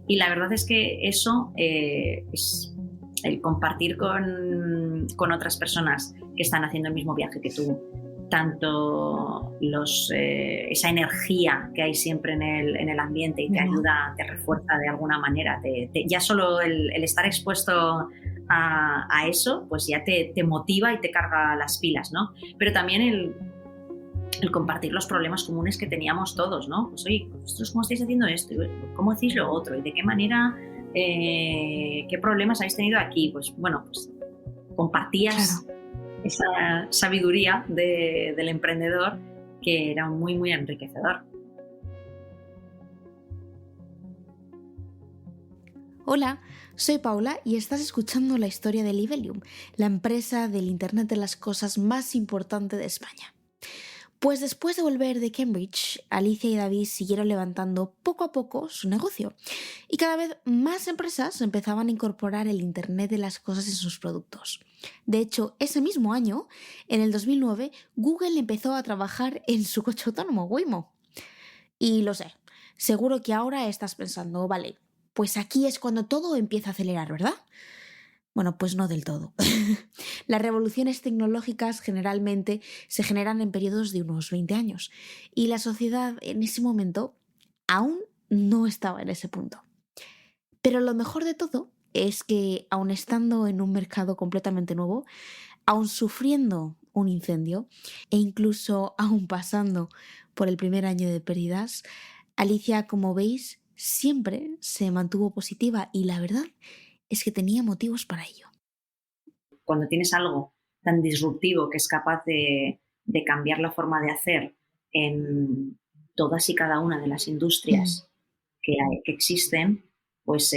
Y la verdad es que eso es el compartir con otras personas que están haciendo el mismo viaje que tú, tanto esa energía que hay siempre en el ambiente y te ¿Verdad? ayuda, te refuerza de alguna manera. Ya solo el estar expuesto a eso, pues ya te motiva y te carga las pilas, ¿no? Pero también el compartir los problemas comunes que teníamos todos, ¿no? Pues oye, vosotros cómo estáis haciendo esto, cómo hacéis lo otro y de qué manera, qué problemas habéis tenido aquí. Pues bueno, pues Claro. compartías esa sabiduría del emprendedor que era muy, muy enriquecedor. Hola, soy Paula y estás escuchando la historia de Livelium, la empresa del Internet de las cosas más importante de España. Pues después de volver de Cambridge, Alicia y David siguieron levantando poco a poco su negocio y cada vez más empresas empezaban a incorporar el Internet de las cosas en sus productos. De hecho, ese mismo año, en el 2009, Google empezó a trabajar en su coche autónomo Waymo. Y lo sé, seguro que ahora estás pensando, vale, pues aquí es cuando todo empieza a acelerar, ¿verdad? Bueno, pues no del todo. Las revoluciones tecnológicas generalmente se generan en periodos de unos 20 años y la sociedad en ese momento aún no estaba en ese punto. Pero lo mejor de todo es que, aun estando en un mercado completamente nuevo, aun sufriendo un incendio e incluso aun pasando por el primer año de pérdidas, Alicia, como veis, siempre se mantuvo positiva y la verdad es que tenía motivos para ello. Cuando tienes algo tan disruptivo que es capaz de cambiar la forma de hacer en todas y cada una de las Mm, industrias que existen, pues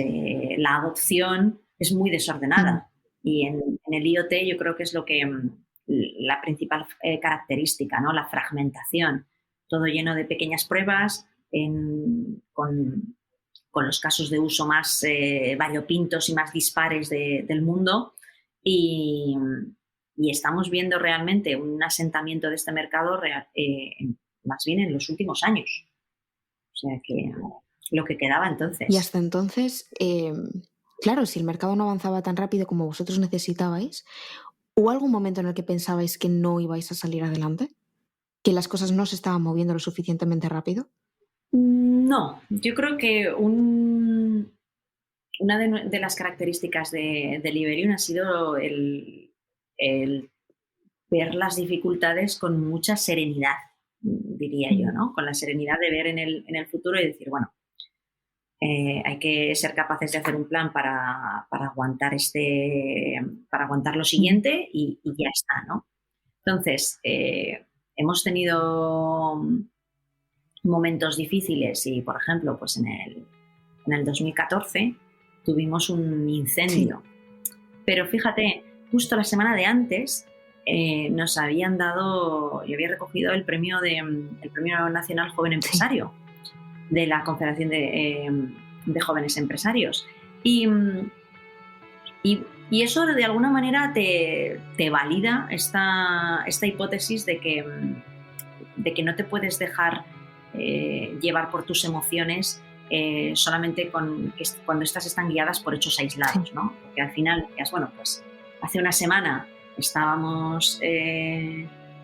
la adopción es muy mm, desordenada. Y en el IoT yo creo que es lo que la principal característica, ¿no? La fragmentación. Todo lleno de pequeñas pruebas con los casos de uso más variopintos y más dispares del mundo. Y, y, estamos viendo realmente un asentamiento de este mercado más bien en los últimos años. O sea que lo que quedaba Y entonces. hasta entonces, claro, si el mercado no avanzaba tan rápido como vosotros necesitabais, ¿hubo algún momento en el que pensabais que no ibais a salir adelante? ¿Que las cosas no se estaban moviendo lo suficientemente rápido? No, yo creo que una de las características de Liberium ha sido el ver las dificultades con mucha serenidad, diría yo, ¿no? Con la serenidad de ver en el futuro y decir, bueno, hay que ser capaces de hacer un plan para aguantar lo siguiente y ya está, ¿no? Entonces, hemos tenido momentos difíciles y, por ejemplo, pues en el 2014 tuvimos un Sí, incendio. Pero fíjate, justo la semana de antes nos habían dado, yo había recogido el premio Nacional Joven sí. Empresario de la Confederación de Jóvenes Empresarios. Y, y eso de alguna manera te valida esta hipótesis de que no te puedes dejar llevar por tus emociones solamente cuando estas están guiadas por hechos Sí. aislados, ¿no? Porque al final, bueno, pues hace una semana estábamos,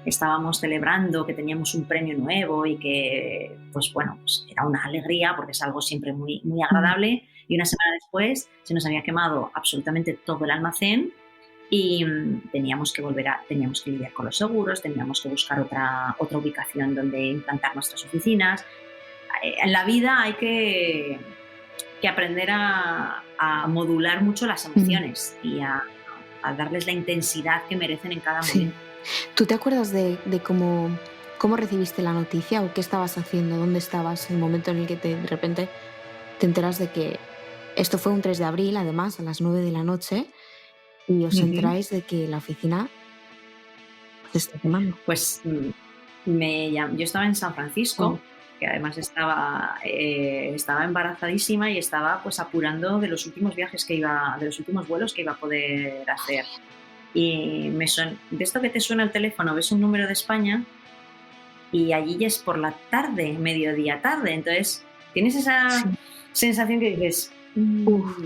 estábamos celebrando que teníamos un premio nuevo y que, pues bueno, pues era una alegría porque es algo siempre muy, muy Mm. agradable y una semana después se nos había quemado absolutamente todo el almacén y teníamos que lidiar con los seguros, teníamos que buscar otra ubicación donde implantar nuestras oficinas. En la vida hay que aprender a modular mucho las Mm. emociones y a darles la intensidad que merecen en cada Sí. momento. ¿Tú te acuerdas de cómo recibiste la noticia o qué estabas haciendo? ¿Dónde estabas en el momento en el que de repente te enteras de que esto fue un 3 de abril, además, a las 9 de la noche, y os Ujú. enteráis de que la oficina se está quemando? Pues yo estaba en San Oh, Francisco, que además estaba embarazadísima y estaba pues apurando de los últimos de los últimos vuelos que iba a poder hacer. Y de esto que te suena el teléfono, ves un número de España y allí ya es por la tarde, mediodía tarde. Entonces tienes esa sí. sensación que dices, Uf,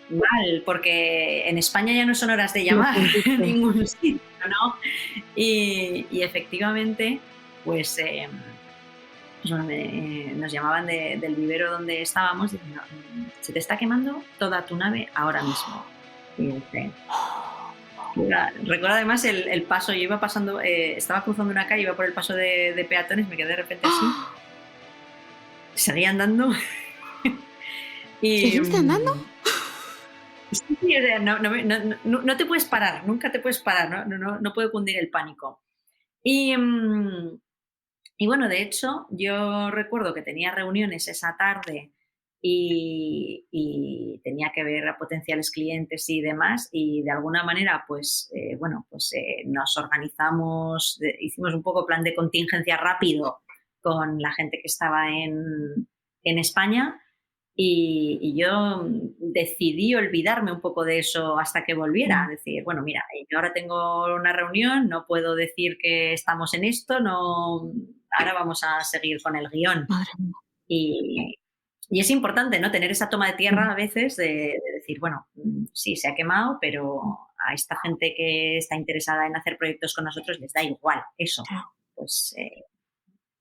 mal, porque en España ya no son horas de lo llamar a sentiste. ningún sitio, ¿no? Y efectivamente, pues, pues bueno, nos llamaban del vivero donde estábamos diciendo, se te está quemando toda tu nave ahora mismo. Y dice, recuerdo además el paso, yo iba pasando, estaba cruzando una calle, iba por el paso de peatones, me quedé de repente así, ¡Ah! seguía andando y ¿Seguiste andando? sí, sí, o sea, no te puedes parar, nunca te puedes parar, no puede cundir el pánico. Y, y bueno, de hecho, yo recuerdo que tenía reuniones esa tarde y tenía que ver a potenciales clientes y demás, y de alguna manera, pues, bueno, pues nos organizamos, hicimos un poco plan de contingencia rápido con la gente que estaba en España y yo decidí olvidarme un poco de eso hasta que volviera. Mm, Decir, bueno, mira, yo ahora tengo una reunión, no puedo decir que estamos en esto, no, ahora vamos a seguir con el guión. madre mía. Y, Y es importante, ¿no? Tener esa toma de tierra a veces de decir, bueno, sí, se ha quemado, pero a esta gente que está interesada en hacer proyectos con nosotros les da igual eso. Pues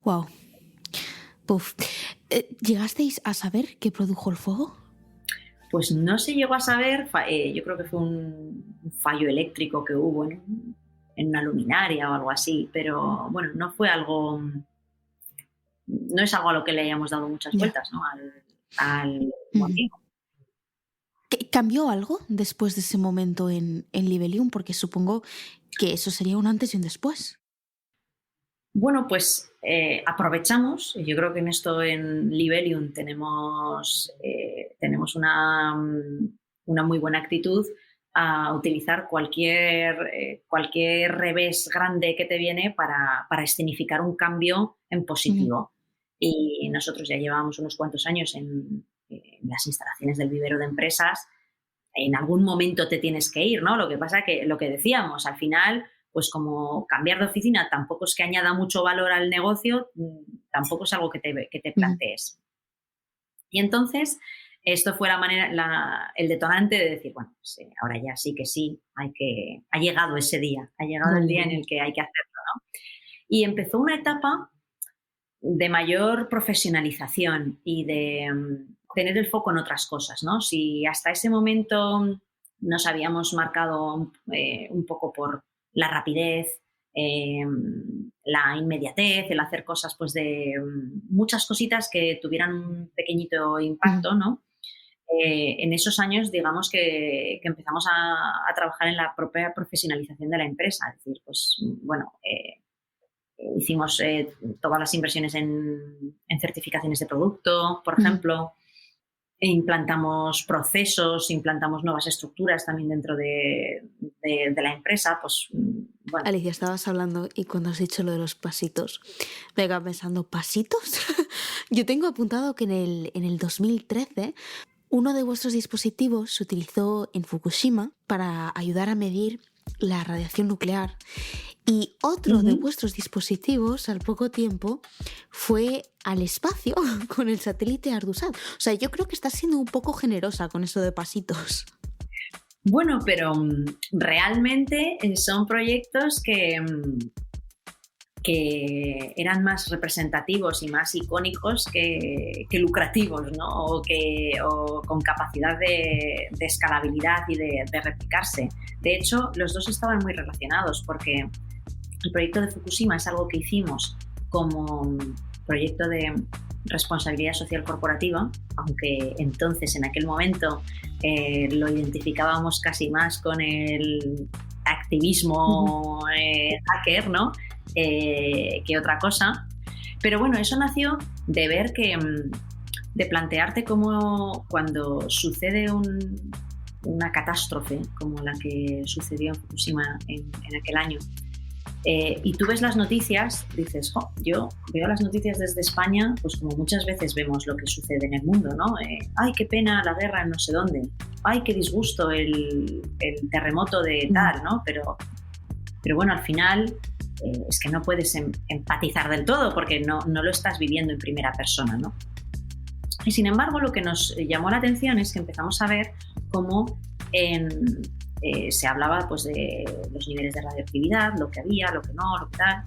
Wow. Puf. ¿Llegasteis a saber qué produjo el fuego? Pues no se llegó a saber, yo creo que fue un fallo eléctrico que hubo en una luminaria o algo así, pero bueno, no fue algo, no es algo a lo que le hayamos dado muchas vueltas, ¿no? Al motivo. ¿Cambió algo después de ese momento en Libelium? Porque supongo que eso sería un antes y un después. Bueno, pues aprovechamos, yo creo que en esto en Libelium tenemos una muy buena actitud a utilizar cualquier revés grande que te viene para escenificar un cambio en positivo. Y nosotros ya llevábamos unos cuantos años en las instalaciones del vivero de empresas. En algún momento te tienes que ir, ¿no? Lo que pasa que lo que decíamos, al final, pues como cambiar de oficina tampoco es que añada mucho valor al negocio, tampoco es algo que te plantees. Y entonces, esto fue el detonante de decir, bueno, pues, ahora ya sí que sí, ha llegado ese día, ha llegado el día en el que hay que hacerlo, ¿no? Y empezó una etapa de mayor profesionalización y de tener el foco en otras cosas, ¿no? Si hasta ese momento nos habíamos marcado un poco por la rapidez, la inmediatez, el hacer cosas, pues de muchas cositas que tuvieran un pequeñito impacto, ¿no? En esos años, digamos que empezamos a trabajar en la propia profesionalización de la empresa. Es decir, pues, bueno, hicimos todas las inversiones en certificaciones de producto, por ejemplo. Implantamos procesos, implantamos nuevas estructuras también dentro de la empresa. Pues, bueno. Alicia, estabas hablando y cuando has dicho lo de los pasitos, me quedaba pensando, ¿pasitos? Yo tengo apuntado que en el 2013 uno de vuestros dispositivos se utilizó en Fukushima para ayudar a medir la radiación nuclear. Y otro de vuestros dispositivos, al poco tiempo, fue al espacio con el satélite ArduSat. O sea, yo creo que estás siendo un poco generosa con eso de pasitos. Bueno, pero realmente son proyectos que eran más representativos y más icónicos que lucrativos, ¿no? O con capacidad de escalabilidad y de replicarse. De hecho, los dos estaban muy relacionados porque el proyecto de Fukushima es algo que hicimos como proyecto de responsabilidad social corporativa, aunque entonces, en aquel momento, lo identificábamos casi más con el activismo hacker, ¿no? Que otra cosa. Pero bueno, eso nació de ver de plantearte cómo cuando sucede una catástrofe como la que sucedió en Fukushima en aquel año, y tú ves las noticias, dices, yo veo las noticias desde España, pues como muchas veces vemos lo que sucede en el mundo, ¿no? Ay, qué pena la guerra en no sé dónde, ay, qué disgusto el terremoto de tal, ¿no? Pero bueno, al final es que no puedes empatizar del todo porque no lo estás viviendo en primera persona, ¿no? Y sin embargo, lo que nos llamó la atención es que empezamos a ver cómo se hablaba, pues, de los niveles de radioactividad, lo que había, lo que no, lo que tal.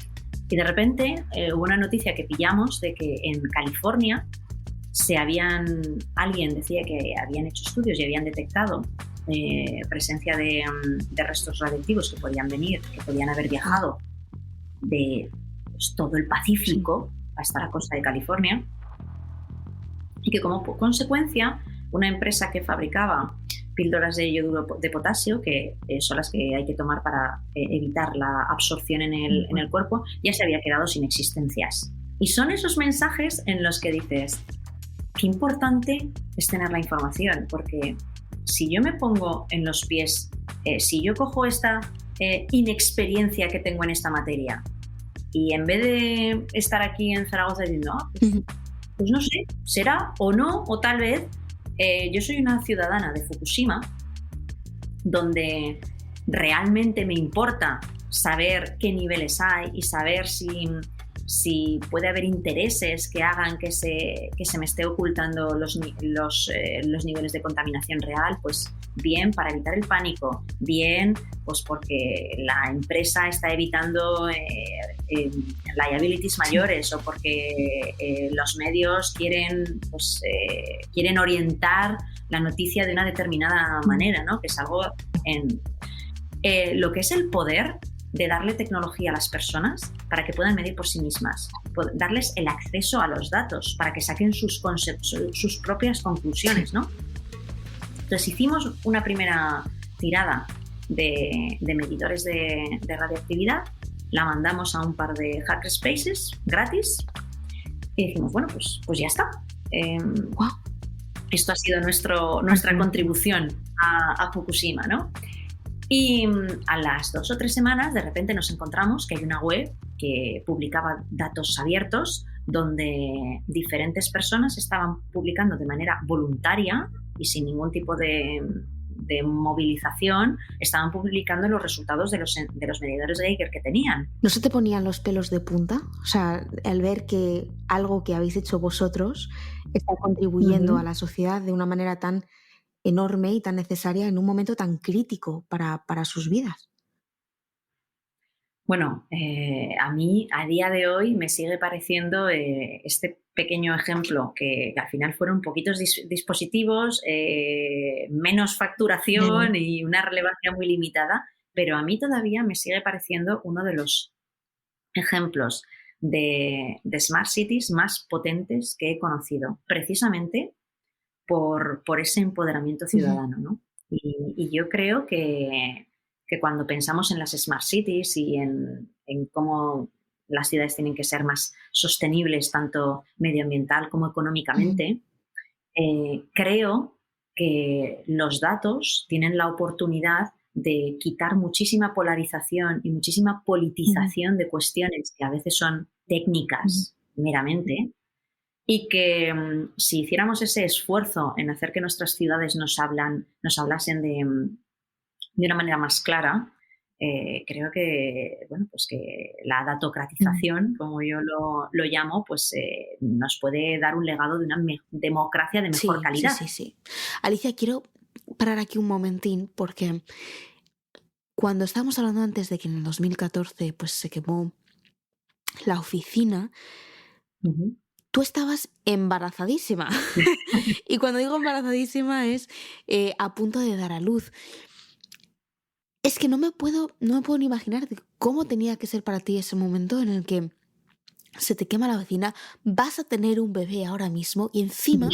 Y de repente hubo una noticia que pillamos de que en California alguien decía que habían hecho estudios y habían detectado presencia de restos radioactivos que podían venir, que podían haber viajado de pues, todo el Pacífico hasta la costa de California, y que como consecuencia una empresa que fabricaba píldoras de yoduro de potasio, que son las que hay que tomar para evitar la absorción en el cuerpo, ya se había quedado sin existencias. Y son esos mensajes en los que dices, qué importante es tener la información, porque si yo me pongo en los pies, si yo cojo esta inexperiencia que tengo en esta materia y en vez de estar aquí en Zaragoza diciendo, pues no sé, será o no, o tal vez, yo soy una ciudadana de Fukushima donde realmente me importa saber qué niveles hay y saber si si puede haber intereses que hagan que se me esté ocultando los niveles de contaminación real, pues bien para evitar el pánico, bien pues porque la empresa está evitando liabilities mayores o porque los medios quieren orientar la noticia de una determinada manera, ¿no? Que es algo en lo que es el poder de darle tecnología a las personas para que puedan medir por sí mismas, darles el acceso a los datos para que saquen sus propias conclusiones, ¿no? Entonces hicimos una primera tirada de medidores de radioactividad, la mandamos a un par de hackerspaces gratis y dijimos, bueno, pues ya está. Wow. Esto ha sido nuestra contribución a Fukushima, ¿no? Y a las 2 o 3 semanas de repente nos encontramos que hay una web que publicaba datos abiertos donde diferentes personas estaban publicando de manera voluntaria y sin ningún tipo de movilización, estaban publicando los resultados de los medidores de Geiger que tenían. ¿No se te ponían los pelos de punta? O sea, al ver que algo que habéis hecho vosotros está contribuyendo a la sociedad de una manera tan enorme y tan necesaria en un momento tan crítico para sus vidas. Bueno, a mí a día de hoy me sigue pareciendo este pequeño ejemplo que al final fueron poquitos dispositivos, menos facturación y una relevancia muy limitada, pero a mí todavía me sigue pareciendo uno de los ejemplos de Smart Cities más potentes que he conocido, precisamente por ese empoderamiento ciudadano, ¿no? Y yo creo que cuando pensamos en las Smart Cities y en cómo las ciudades tienen que ser más sostenibles, tanto medioambiental como económicamente, creo que los datos tienen la oportunidad de quitar muchísima polarización y muchísima politización de cuestiones que a veces son técnicas meramente, y que si hiciéramos ese esfuerzo en hacer que nuestras ciudades nos hablasen de una manera más clara, creo que, bueno, pues que la datocratización, como yo lo llamo, pues nos puede dar un legado de una democracia de mejor calidad. Sí. Alicia, quiero parar aquí un momentín porque cuando estábamos hablando antes de que en el 2014 pues se quemó la oficina, tú estabas embarazadísima. Y cuando digo embarazadísima es a punto de dar a luz. Es que no me puedo ni imaginar cómo tenía que ser para ti ese momento en el que se te quema la oficina, vas a tener un bebé ahora mismo y encima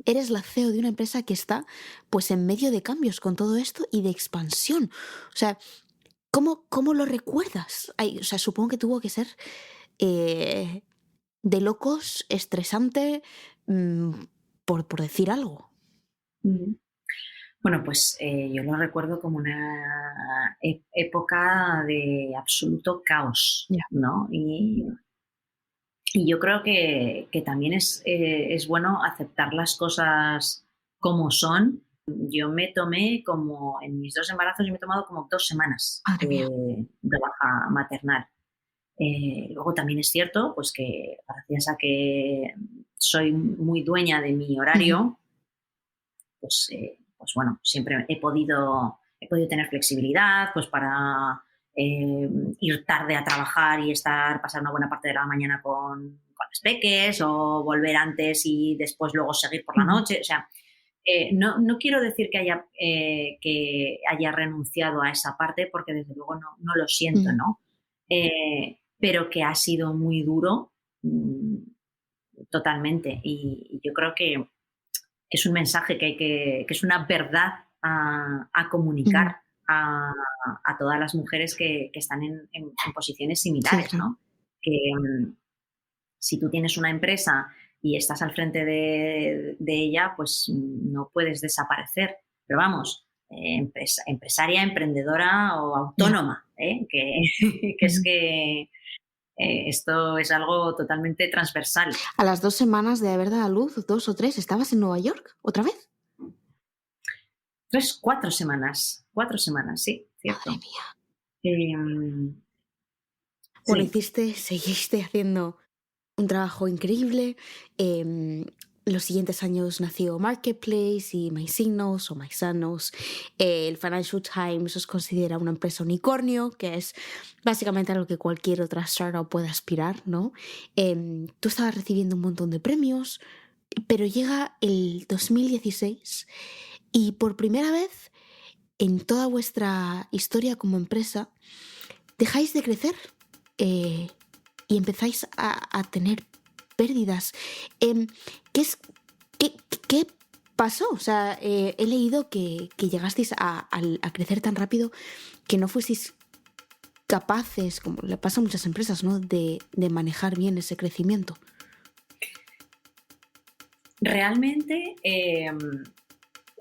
eres la CEO de una empresa que está pues en medio de cambios con todo esto y de expansión. O sea, ¿cómo lo recuerdas? O sea, supongo que tuvo que ser de locos, estresante, por decir algo. Bueno, pues yo lo recuerdo como una época de absoluto caos, ¿no? Y yo creo que también es bueno aceptar las cosas como son. Yo me tomé en mis 2 embarazos, yo me he tomado como 2 semanas de baja maternal. Luego también es cierto pues que gracias a que soy muy dueña de mi horario, pues bueno, siempre he podido tener flexibilidad pues para ir tarde a trabajar y pasar una buena parte de la mañana con las peques, o volver antes y después luego seguir por la noche. O sea, no quiero decir que haya renunciado a esa parte, porque desde luego no lo siento, ¿no? Pero que ha sido muy duro totalmente. Y yo creo que es un mensaje que es una verdad a comunicar a todas las mujeres que están en posiciones similares, ¿no? Que si tú tienes una empresa y estás al frente de ella, pues no puedes desaparecer. Pero vamos, empresaria, emprendedora o autónoma, que es que esto es algo totalmente transversal. A las 2 semanas de haber dado a luz, 2 o 3, ¿estabas en Nueva York otra vez? 4 semanas, sí, cierto. Madre mía. Bueno, Sí. seguiste haciendo un trabajo increíble. Los siguientes años nació Marketplace y MySignals o MySanos. El Financial Times os considera una empresa unicornio, que es básicamente a lo que cualquier otra startup puede aspirar, ¿no? Tú estabas recibiendo un montón de premios, pero llega el 2016 y por primera vez en toda vuestra historia como empresa dejáis de crecer eh, y empezáis a tener pérdidas. ¿Qué, es, qué, qué pasó? O sea, he leído que llegasteis a crecer tan rápido que no fueseis capaces, como le pasa a muchas empresas, ¿no? de manejar bien ese crecimiento. Realmente,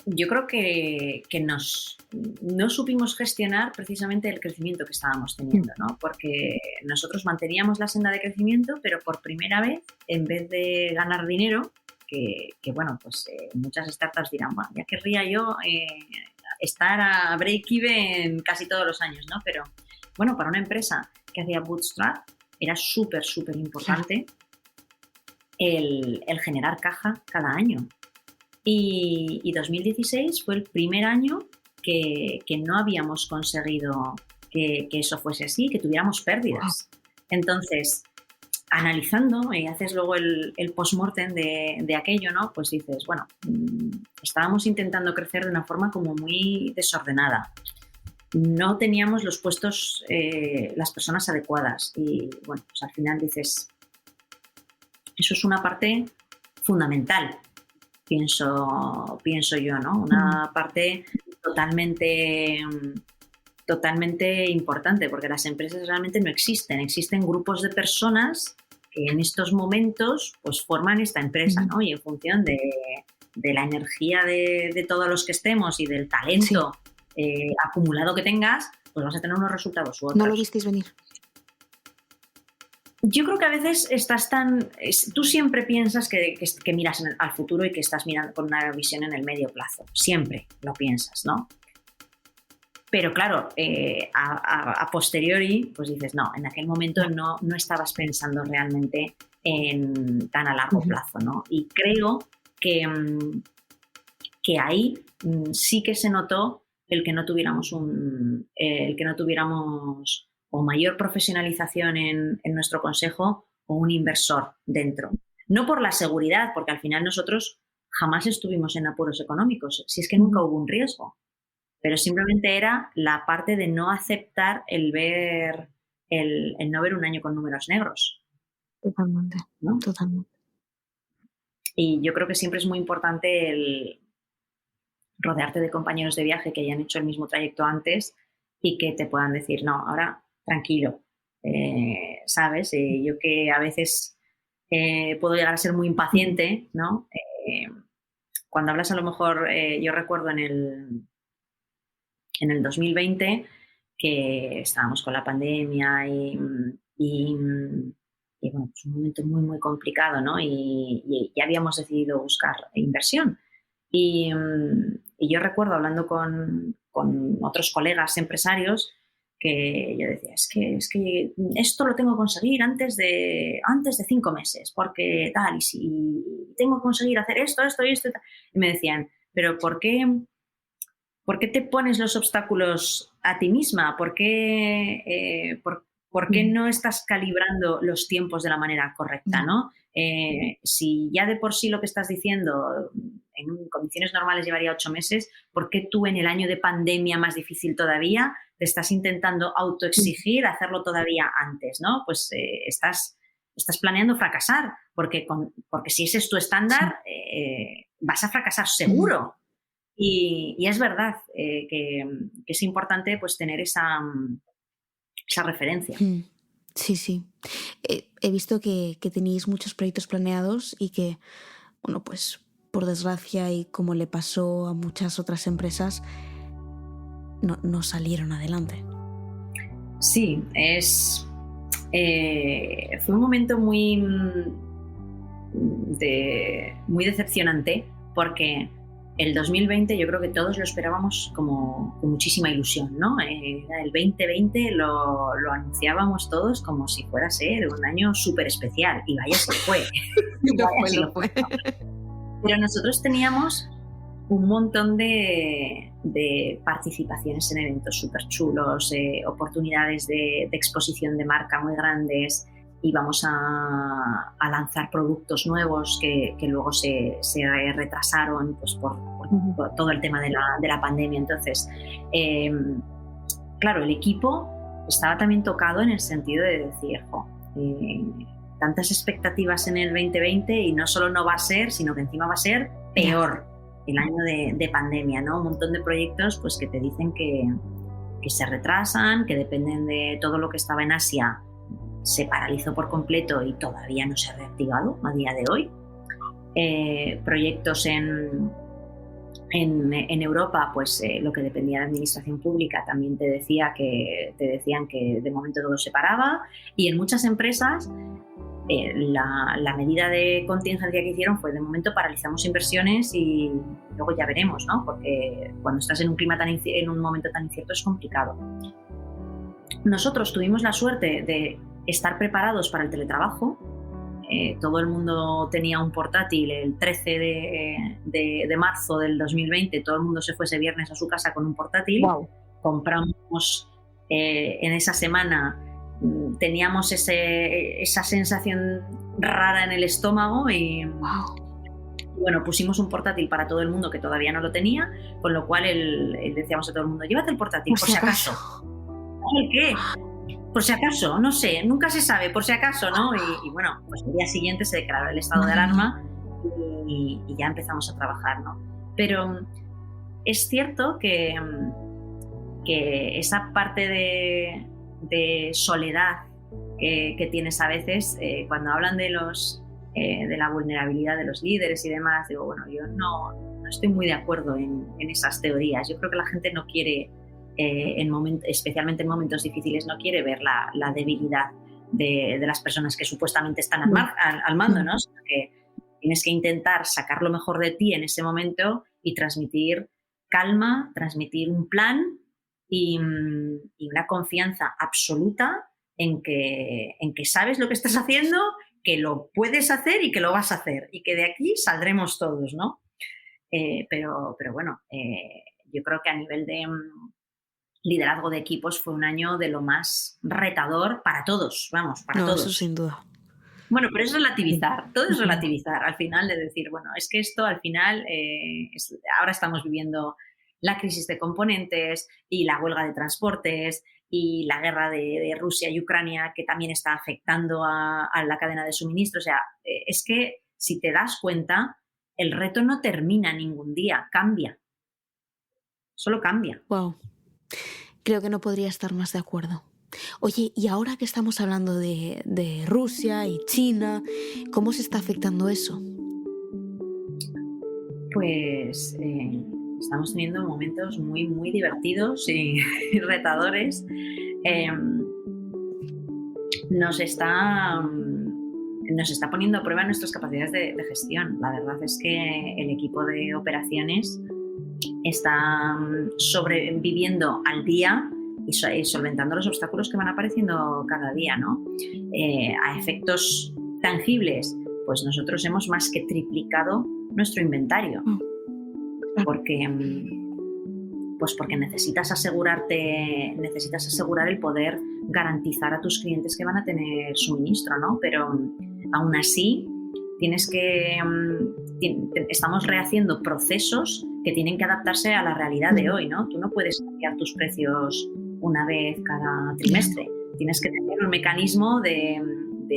yo creo que no supimos gestionar precisamente el crecimiento que estábamos teniendo, ¿no? Porque nosotros manteníamos la senda de crecimiento, pero por primera vez, en vez de ganar dinero, que bueno, pues muchas startups dirán, bueno, ya querría yo estar a break-even casi todos los años, ¿no? Pero bueno, para una empresa que hacía bootstrap era súper, súper importante el generar caja cada año. Y 2016 fue el primer año que no habíamos conseguido que eso fuese así, que tuviéramos pérdidas. Entonces, analizando y haces luego el post-mortem de aquello, ¿no? Pues dices, bueno, estábamos intentando crecer de una forma como muy desordenada. No teníamos los puestos, las personas adecuadas. Y bueno, pues al final dices, eso es una parte fundamental. Pienso yo, ¿no? Una parte totalmente importante, porque las empresas realmente no existen. Existen grupos de personas que en estos momentos pues forman esta empresa, ¿no? Y en función de la energía de todos los que estemos y del talento acumulado que tengas, pues vas a tener unos resultados u otros. ¿No lo visteis venir? Yo creo que a veces estás tú siempre piensas que miras al futuro y que estás mirando con una visión en el medio plazo. Siempre lo piensas, ¿no? Pero claro, a posteriori, pues dices, no, en aquel momento no estabas pensando realmente en tan a largo plazo, ¿no? Y creo que ahí sí que se notó el que no tuviéramos o mayor profesionalización en nuestro consejo o un inversor dentro. No por la seguridad, porque al final nosotros jamás estuvimos en apuros económicos, si es que nunca hubo un riesgo, pero simplemente era la parte de no aceptar el no ver un año con números negros. Totalmente, ¿no? Totalmente. Y yo creo que siempre es muy importante el rodearte de compañeros de viaje que hayan hecho el mismo trayecto antes y que te puedan decir, no, ahora tranquilo, ¿sabes? Yo que a veces puedo llegar a ser muy impaciente, ¿no? Cuando hablas a lo mejor, yo recuerdo en el 2020 que estábamos con la pandemia y bueno, pues un momento muy, muy complicado, ¿no? Y ya habíamos decidido buscar inversión. Y yo recuerdo hablando con otros colegas empresarios que yo decía, es que esto lo tengo que conseguir antes de 5 meses, porque tal, y si tengo que conseguir hacer esto y esto, y me decían, pero ¿por qué te pones los obstáculos a ti misma? ¿Por qué no estás calibrando los tiempos de la manera correcta, ¿no? Si ya de por sí lo que estás diciendo en condiciones normales llevaría 8 meses, ¿por qué tú en el año de pandemia más difícil todavía te estás intentando autoexigir hacerlo todavía antes, ¿no? Pues estás planeando fracasar, porque si ese es tu estándar, vas a fracasar seguro. Y es verdad que es importante pues tener esa referencia. Sí, sí. He visto que tenéis muchos proyectos planeados y que, bueno, pues por desgracia y como le pasó a muchas otras empresas, no salieron adelante. Sí, fue un momento muy decepcionante porque el 2020 yo creo que todos lo esperábamos como con muchísima ilusión, ¿no? El 2020 lo anunciábamos todos como si fuera a ser un año súper especial, y vaya si fue. Lo fue. Pero nosotros teníamos un montón de participaciones en eventos súper chulos, oportunidades de exposición de marca muy grandes. Íbamos a lanzar productos nuevos que luego se retrasaron pues, por todo el tema de la pandemia. Entonces, claro, el equipo estaba también tocado en el sentido de decir, tantas expectativas en el 2020 y no solo no va a ser, sino que encima va a ser peor el año de pandemia, ¿no? Un montón de proyectos pues, que te dicen que se retrasan, que dependen de todo lo que estaba en Asia. Se paralizó por completo y todavía no se ha reactivado a día de hoy. Proyectos en Europa, pues lo que dependía de administración pública también te decían que de momento todo se paraba, y en muchas empresas la medida de contingencia que hicieron fue de momento paralizamos inversiones y luego ya veremos, ¿no? Porque cuando estás en un momento tan incierto es complicado. Nosotros tuvimos la suerte de estar preparados para el teletrabajo. Todo el mundo tenía un portátil. El 13 de marzo del 2020 todo el mundo se fue ese viernes a su casa con un portátil. Wow. Compramos en esa semana, teníamos esa sensación rara en el estómago y bueno, pusimos un portátil para todo el mundo que todavía no lo tenía, con lo cual decíamos a todo el mundo, llévate el portátil por si acaso. ¿El qué? Por si acaso, no sé, nunca se sabe, por si acaso, ¿no? Y bueno, pues el día siguiente se declaró el estado de alarma y ya empezamos a trabajar, ¿no? Pero es cierto que esa parte de soledad que tienes a veces, cuando hablan de la vulnerabilidad de los líderes y demás, digo, bueno, yo no estoy muy de acuerdo en esas teorías. Yo creo que la gente no quiere, especialmente en momentos difíciles, no quiere ver la debilidad de las personas que supuestamente están al mando, ¿no? Sino que tienes que intentar sacar lo mejor de ti en ese momento y transmitir calma, transmitir un plan y una confianza absoluta en que sabes lo que estás haciendo, que lo puedes hacer y que lo vas a hacer y que de aquí saldremos todos, ¿no? Pero bueno, yo creo que a nivel de liderazgo de equipos fue un año de lo más retador para todos, vamos, para todos. Eso sin duda. Bueno, pero es relativizar, todo es relativizar al final, de decir, bueno, es que esto al final, ahora estamos viviendo la crisis de componentes y la huelga de transportes y la guerra de Rusia y Ucrania, que también está afectando a la cadena de suministro. O sea, es que si te das cuenta, el reto no termina ningún día, cambia. Solo cambia. Wow. Creo que no podría estar más de acuerdo. Oye, y ahora que estamos hablando de Rusia y China, ¿cómo se está afectando eso? Pues estamos teniendo momentos muy, muy divertidos y retadores. Nos está poniendo a prueba nuestras capacidades de gestión. La verdad es que el equipo de operaciones está sobreviviendo al día y solventando los obstáculos que van apareciendo cada día, ¿no? A efectos tangibles, pues nosotros hemos más que triplicado nuestro inventario, porque necesitas asegurar el poder garantizar a tus clientes que van a tener suministro, ¿no? Pero aún así estamos rehaciendo procesos que tienen que adaptarse a la realidad de hoy, ¿no? Tú no puedes cambiar tus precios una vez cada trimestre. Tienes que tener un mecanismo de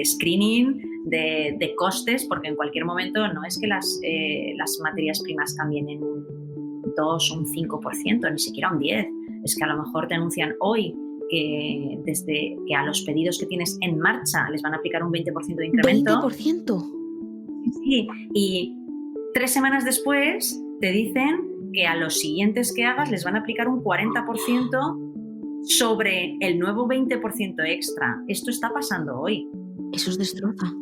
screening, de costes, porque en cualquier momento no es que las materias primas cambien en un 2 o un 5%, ni siquiera un 10%. Es que a lo mejor te anuncian hoy que desde que a los pedidos que tienes en marcha les van a aplicar un 20% de incremento. ¿20%? Sí, y 3 semanas después te dicen que a los siguientes que hagas les van a aplicar un 40% sobre el nuevo 20% extra. Esto está pasando hoy. Eso es destroza.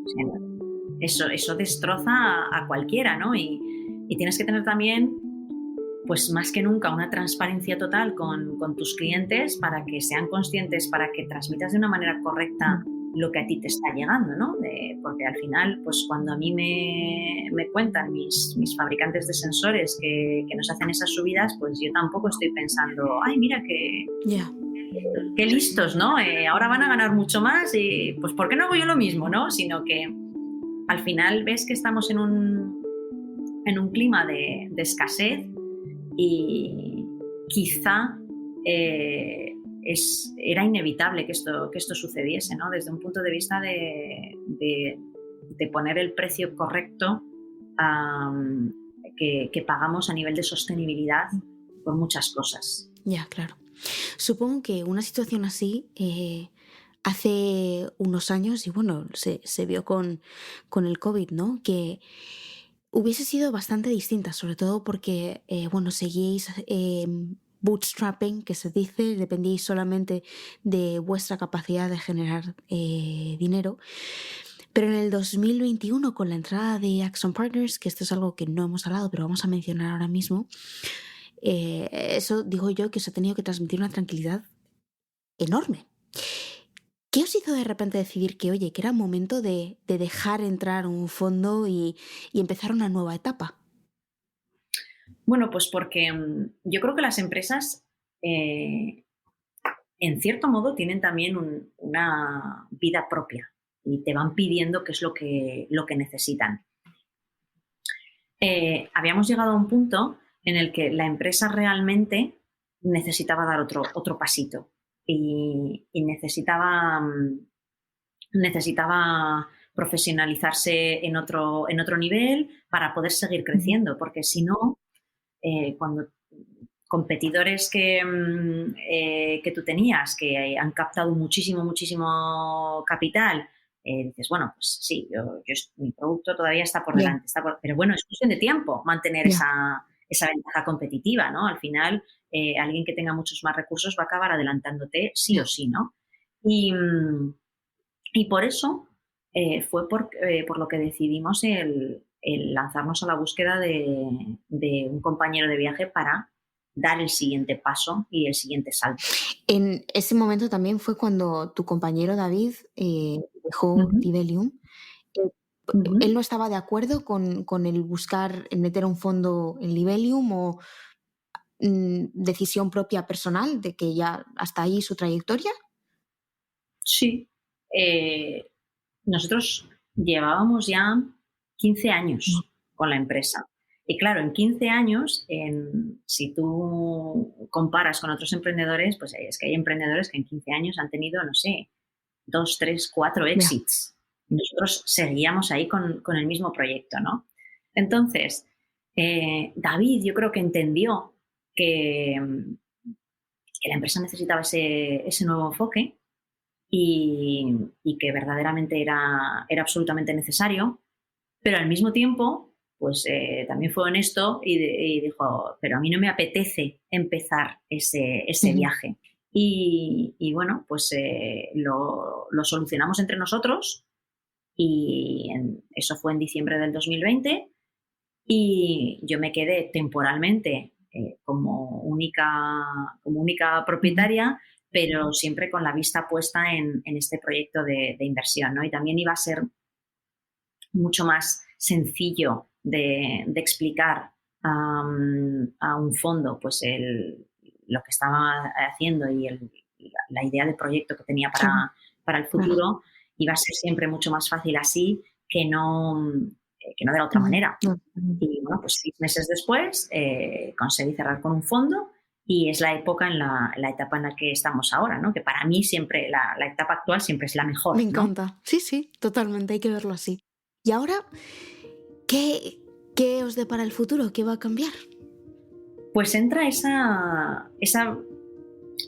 Eso destroza a cualquiera, ¿no? Y tienes que tener también pues más que nunca una transparencia total con tus clientes para que sean conscientes, para que transmitas de una manera correcta lo que a ti te está llegando, ¿no? Porque al final, pues cuando a mí me cuentan mis fabricantes de sensores que nos hacen esas subidas, pues yo tampoco estoy pensando, ay, mira qué listos, ¿no? Ahora van a ganar mucho más y pues ¿por qué no hago yo lo mismo, no? Sino que al final ves que estamos en un clima de escasez y quizá era inevitable que esto sucediese, ¿no? Desde un punto de vista de poner el precio correcto que pagamos a nivel de sostenibilidad por muchas cosas. Ya, claro. Supongo que una situación así hace unos años, y bueno, se vio con el COVID, ¿no? Que hubiese sido bastante distinta, sobre todo porque, bueno, seguíais bootstrapping, que se dice, dependíais solamente de vuestra capacidad de generar dinero. Pero en el 2021, con la entrada de Axon Partners, que esto es algo que no hemos hablado, pero vamos a mencionar ahora mismo, eso digo yo que os ha tenido que transmitir una tranquilidad enorme. ¿Qué os hizo de repente decidir que, oye, que era momento de dejar entrar un fondo y empezar una nueva etapa? Bueno, pues porque yo creo que las empresas, en cierto modo, tienen también una vida propia y te van pidiendo qué es lo que necesitan. Habíamos llegado a un punto en el que la empresa realmente necesitaba dar otro pasito y necesitaba profesionalizarse en otro nivel para poder seguir creciendo, porque si no, cuando competidores que tú tenías que han captado muchísimo capital, dices, bueno, pues sí, mi producto todavía está por delante, pero bueno, es cuestión de tiempo mantener esa ventaja competitiva, ¿no? Al final, alguien que tenga muchos más recursos va a acabar adelantándote sí o sí, ¿no? Y por eso fue por lo que decidimos el lanzarnos a la búsqueda de un compañero de viaje para dar el siguiente paso y el siguiente salto. En ese momento también fue cuando tu compañero David dejó Libelium. ¿Él no estaba de acuerdo con el buscar, en meter un fondo en Libelium o decisión propia personal de que ya hasta ahí su trayectoria? Sí. Nosotros llevábamos ya 15 años con la empresa. Y claro, en 15 años, si tú comparas con otros emprendedores, pues es que hay emprendedores que en 15 años han tenido, no sé, 2, 3, 4 exits. Nosotros seguíamos ahí con el mismo proyecto, ¿no? Entonces, David yo creo que entendió que la empresa necesitaba ese nuevo enfoque y que verdaderamente era absolutamente necesario, pero al mismo tiempo pues también fue honesto y dijo, pero a mí no me apetece empezar ese viaje. Y bueno, pues lo solucionamos entre nosotros y eso fue en diciembre del 2020 y yo me quedé temporalmente como única propietaria, pero siempre con la vista puesta en este proyecto de inversión, ¿no? Y también iba a ser mucho más sencillo de explicar a un fondo pues lo que estaba haciendo y la idea de proyecto que tenía para el futuro. Iba a ser siempre mucho más fácil así que no de la otra manera. Y bueno, pues 6 meses después conseguí cerrar con un fondo y es la época la etapa en la que estamos ahora, ¿no? Que para mí siempre la etapa actual siempre es la mejor. Me encanta. ¿No? Sí, totalmente, hay que verlo así. Y ahora, ¿qué os depara el futuro? ¿Qué va a cambiar? Pues entra esa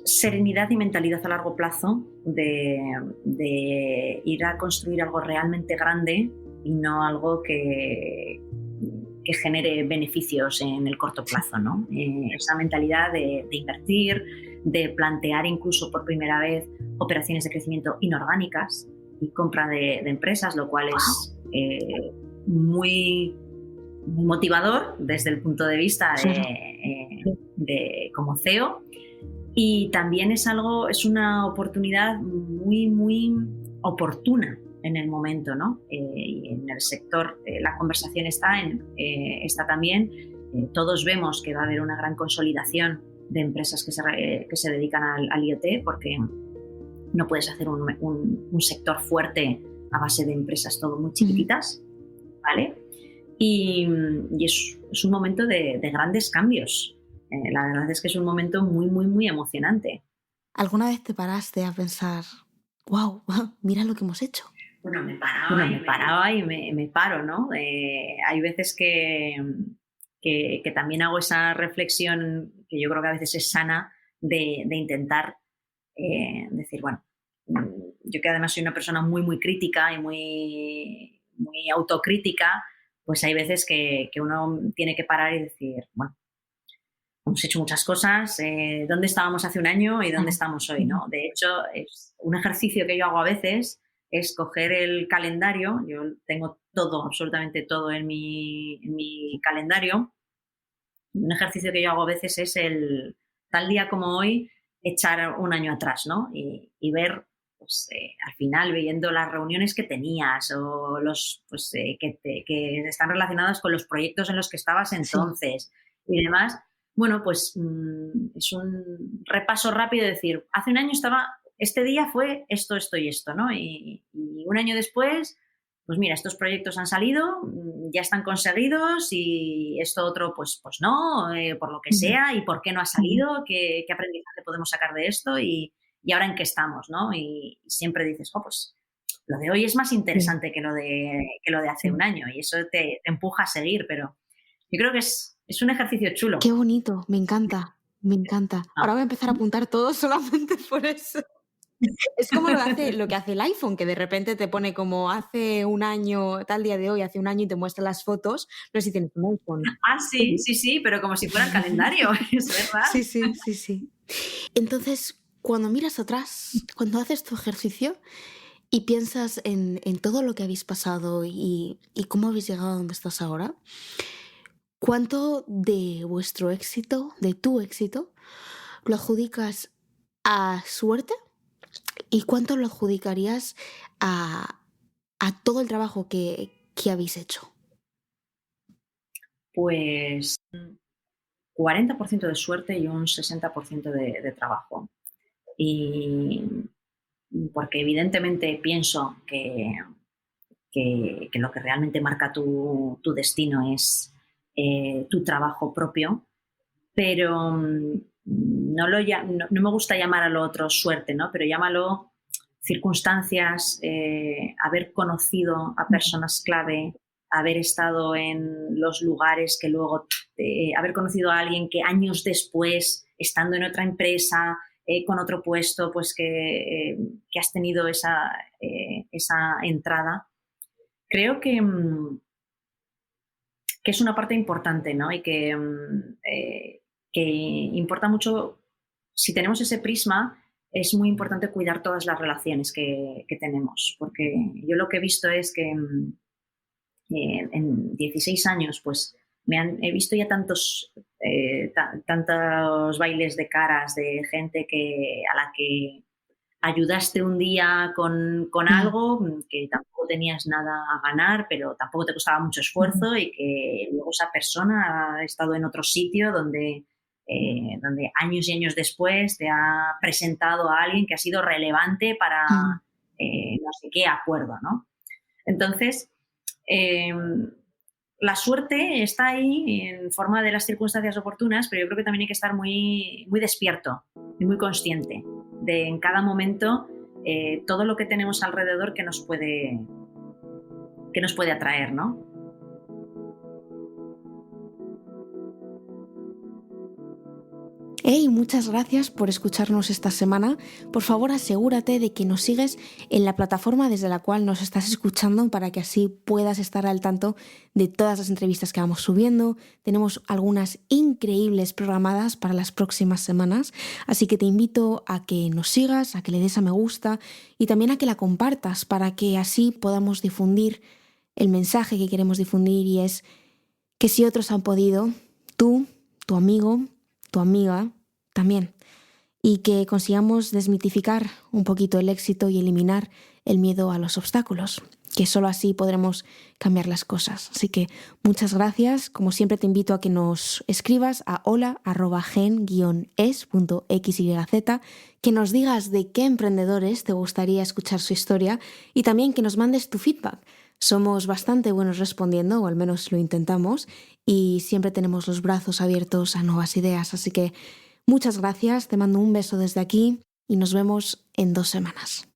serenidad y mentalidad a largo plazo de ir a construir algo realmente grande y no algo que genere beneficios en el corto plazo, ¿no? Esa mentalidad de invertir, de plantear incluso por primera vez operaciones de crecimiento inorgánicas y compra de empresas, lo cual es muy muy motivador desde el punto de vista de como CEO, y también es una oportunidad muy, muy oportuna en el momento, ¿no? Y en el sector la conversación está también, todos vemos que va a haber una gran consolidación de empresas que se dedican al IoT, porque no puedes hacer un sector fuerte a base de empresas todo muy chiquititas, ¿vale? Y es un momento de grandes cambios. La verdad es que es un momento muy, muy, muy emocionante. ¿Alguna vez te paraste a pensar, wow, mira lo que hemos hecho? Bueno, me paraba y me paro, ¿no? Hay veces que también hago esa reflexión, que yo creo que a veces es sana, de intentar decir, bueno, yo que además soy una persona muy, muy crítica y muy, muy autocrítica, pues hay veces que uno tiene que parar y decir, bueno, hemos hecho muchas cosas, ¿dónde estábamos hace un año y dónde estamos hoy, ¿no? De hecho, es un ejercicio que yo hago a veces, es coger el calendario. Yo tengo todo, absolutamente todo en mi calendario. Un ejercicio que yo hago a veces es tal día como hoy, echar un año atrás, ¿no? Y ver, pues, al final, viendo las reuniones que tenías o que están relacionadas con los proyectos en los que estabas entonces y demás. Bueno, pues es un repaso rápido de decir, hace un año este día fue esto, esto y esto, ¿no? Y un año después, pues mira, estos proyectos han salido, ya están conseguidos, y esto otro, pues no, por lo que sea, y por qué no ha salido, qué aprendizaje podemos sacar de esto y ahora en qué estamos, ¿no? Y siempre dices, pues lo de hoy es más interesante que lo de hace un año, y eso te empuja a seguir, pero yo creo que es un ejercicio chulo. Qué bonito, me encanta, me encanta. Ahora voy a empezar a apuntar todo solamente por eso. Es como lo que hace el iPhone, que de repente te pone como hace un año, tal día de hoy, hace un año, y te muestra las fotos. No sé si tienes un iPhone. Sí, pero como si fuera el calendario, es verdad. Sí. Entonces, cuando miras atrás, cuando haces tu ejercicio y piensas en todo lo que habéis pasado y cómo habéis llegado a donde estás ahora, ¿cuánto de vuestro éxito, de tu éxito, lo adjudicas a suerte? ¿Y cuánto lo adjudicarías a todo el trabajo que habéis hecho? Pues 40% de suerte y un 60% de trabajo. Y porque evidentemente pienso que lo que realmente marca tu destino es tu trabajo propio, pero no me gusta llamar a lo otro suerte, ¿no? Pero llámalo circunstancias, haber conocido a personas clave, haber estado en los lugares que luego, haber conocido a alguien que años después, estando en otra empresa, con otro puesto, pues que has tenido esa entrada. Creo que es una parte importante, ¿no? Y que importa mucho. Si tenemos ese prisma, es muy importante cuidar todas las relaciones que tenemos, porque yo lo que he visto es que en 16 años, pues he visto ya tantos bailes de caras de gente a la que ayudaste un día con algo que tampoco tenías nada a ganar, pero tampoco te costaba mucho esfuerzo, y que luego esa persona ha estado en otro sitio donde años y años después te ha presentado a alguien que ha sido relevante para no sé qué acuerdo, ¿no? Entonces, la suerte está ahí en forma de las circunstancias oportunas, pero yo creo que también hay que estar muy, muy despierto y muy consciente de en cada momento todo lo que tenemos alrededor que nos puede atraer, ¿no? Hey, muchas gracias por escucharnos esta semana. Por favor, asegúrate de que nos sigues en la plataforma desde la cual nos estás escuchando, para que así puedas estar al tanto de todas las entrevistas que vamos subiendo. Tenemos algunas increíbles programadas para las próximas semanas, así que te invito a que nos sigas, a que le des a me gusta y también a que la compartas, para que así podamos difundir el mensaje que queremos difundir, y es que si otros han podido, tú, tu amigo, tu amiga, también. Y que consigamos desmitificar un poquito el éxito y eliminar el miedo a los obstáculos, que solo así podremos cambiar las cosas. Así que muchas gracias. Como siempre te invito a que nos escribas a hola@gen-es.xyz, que nos digas de qué emprendedores te gustaría escuchar su historia y también que nos mandes tu feedback. Somos bastante buenos respondiendo, o al menos lo intentamos, y siempre tenemos los brazos abiertos a nuevas ideas. Así que muchas gracias, te mando un beso desde aquí y nos vemos en 2 semanas.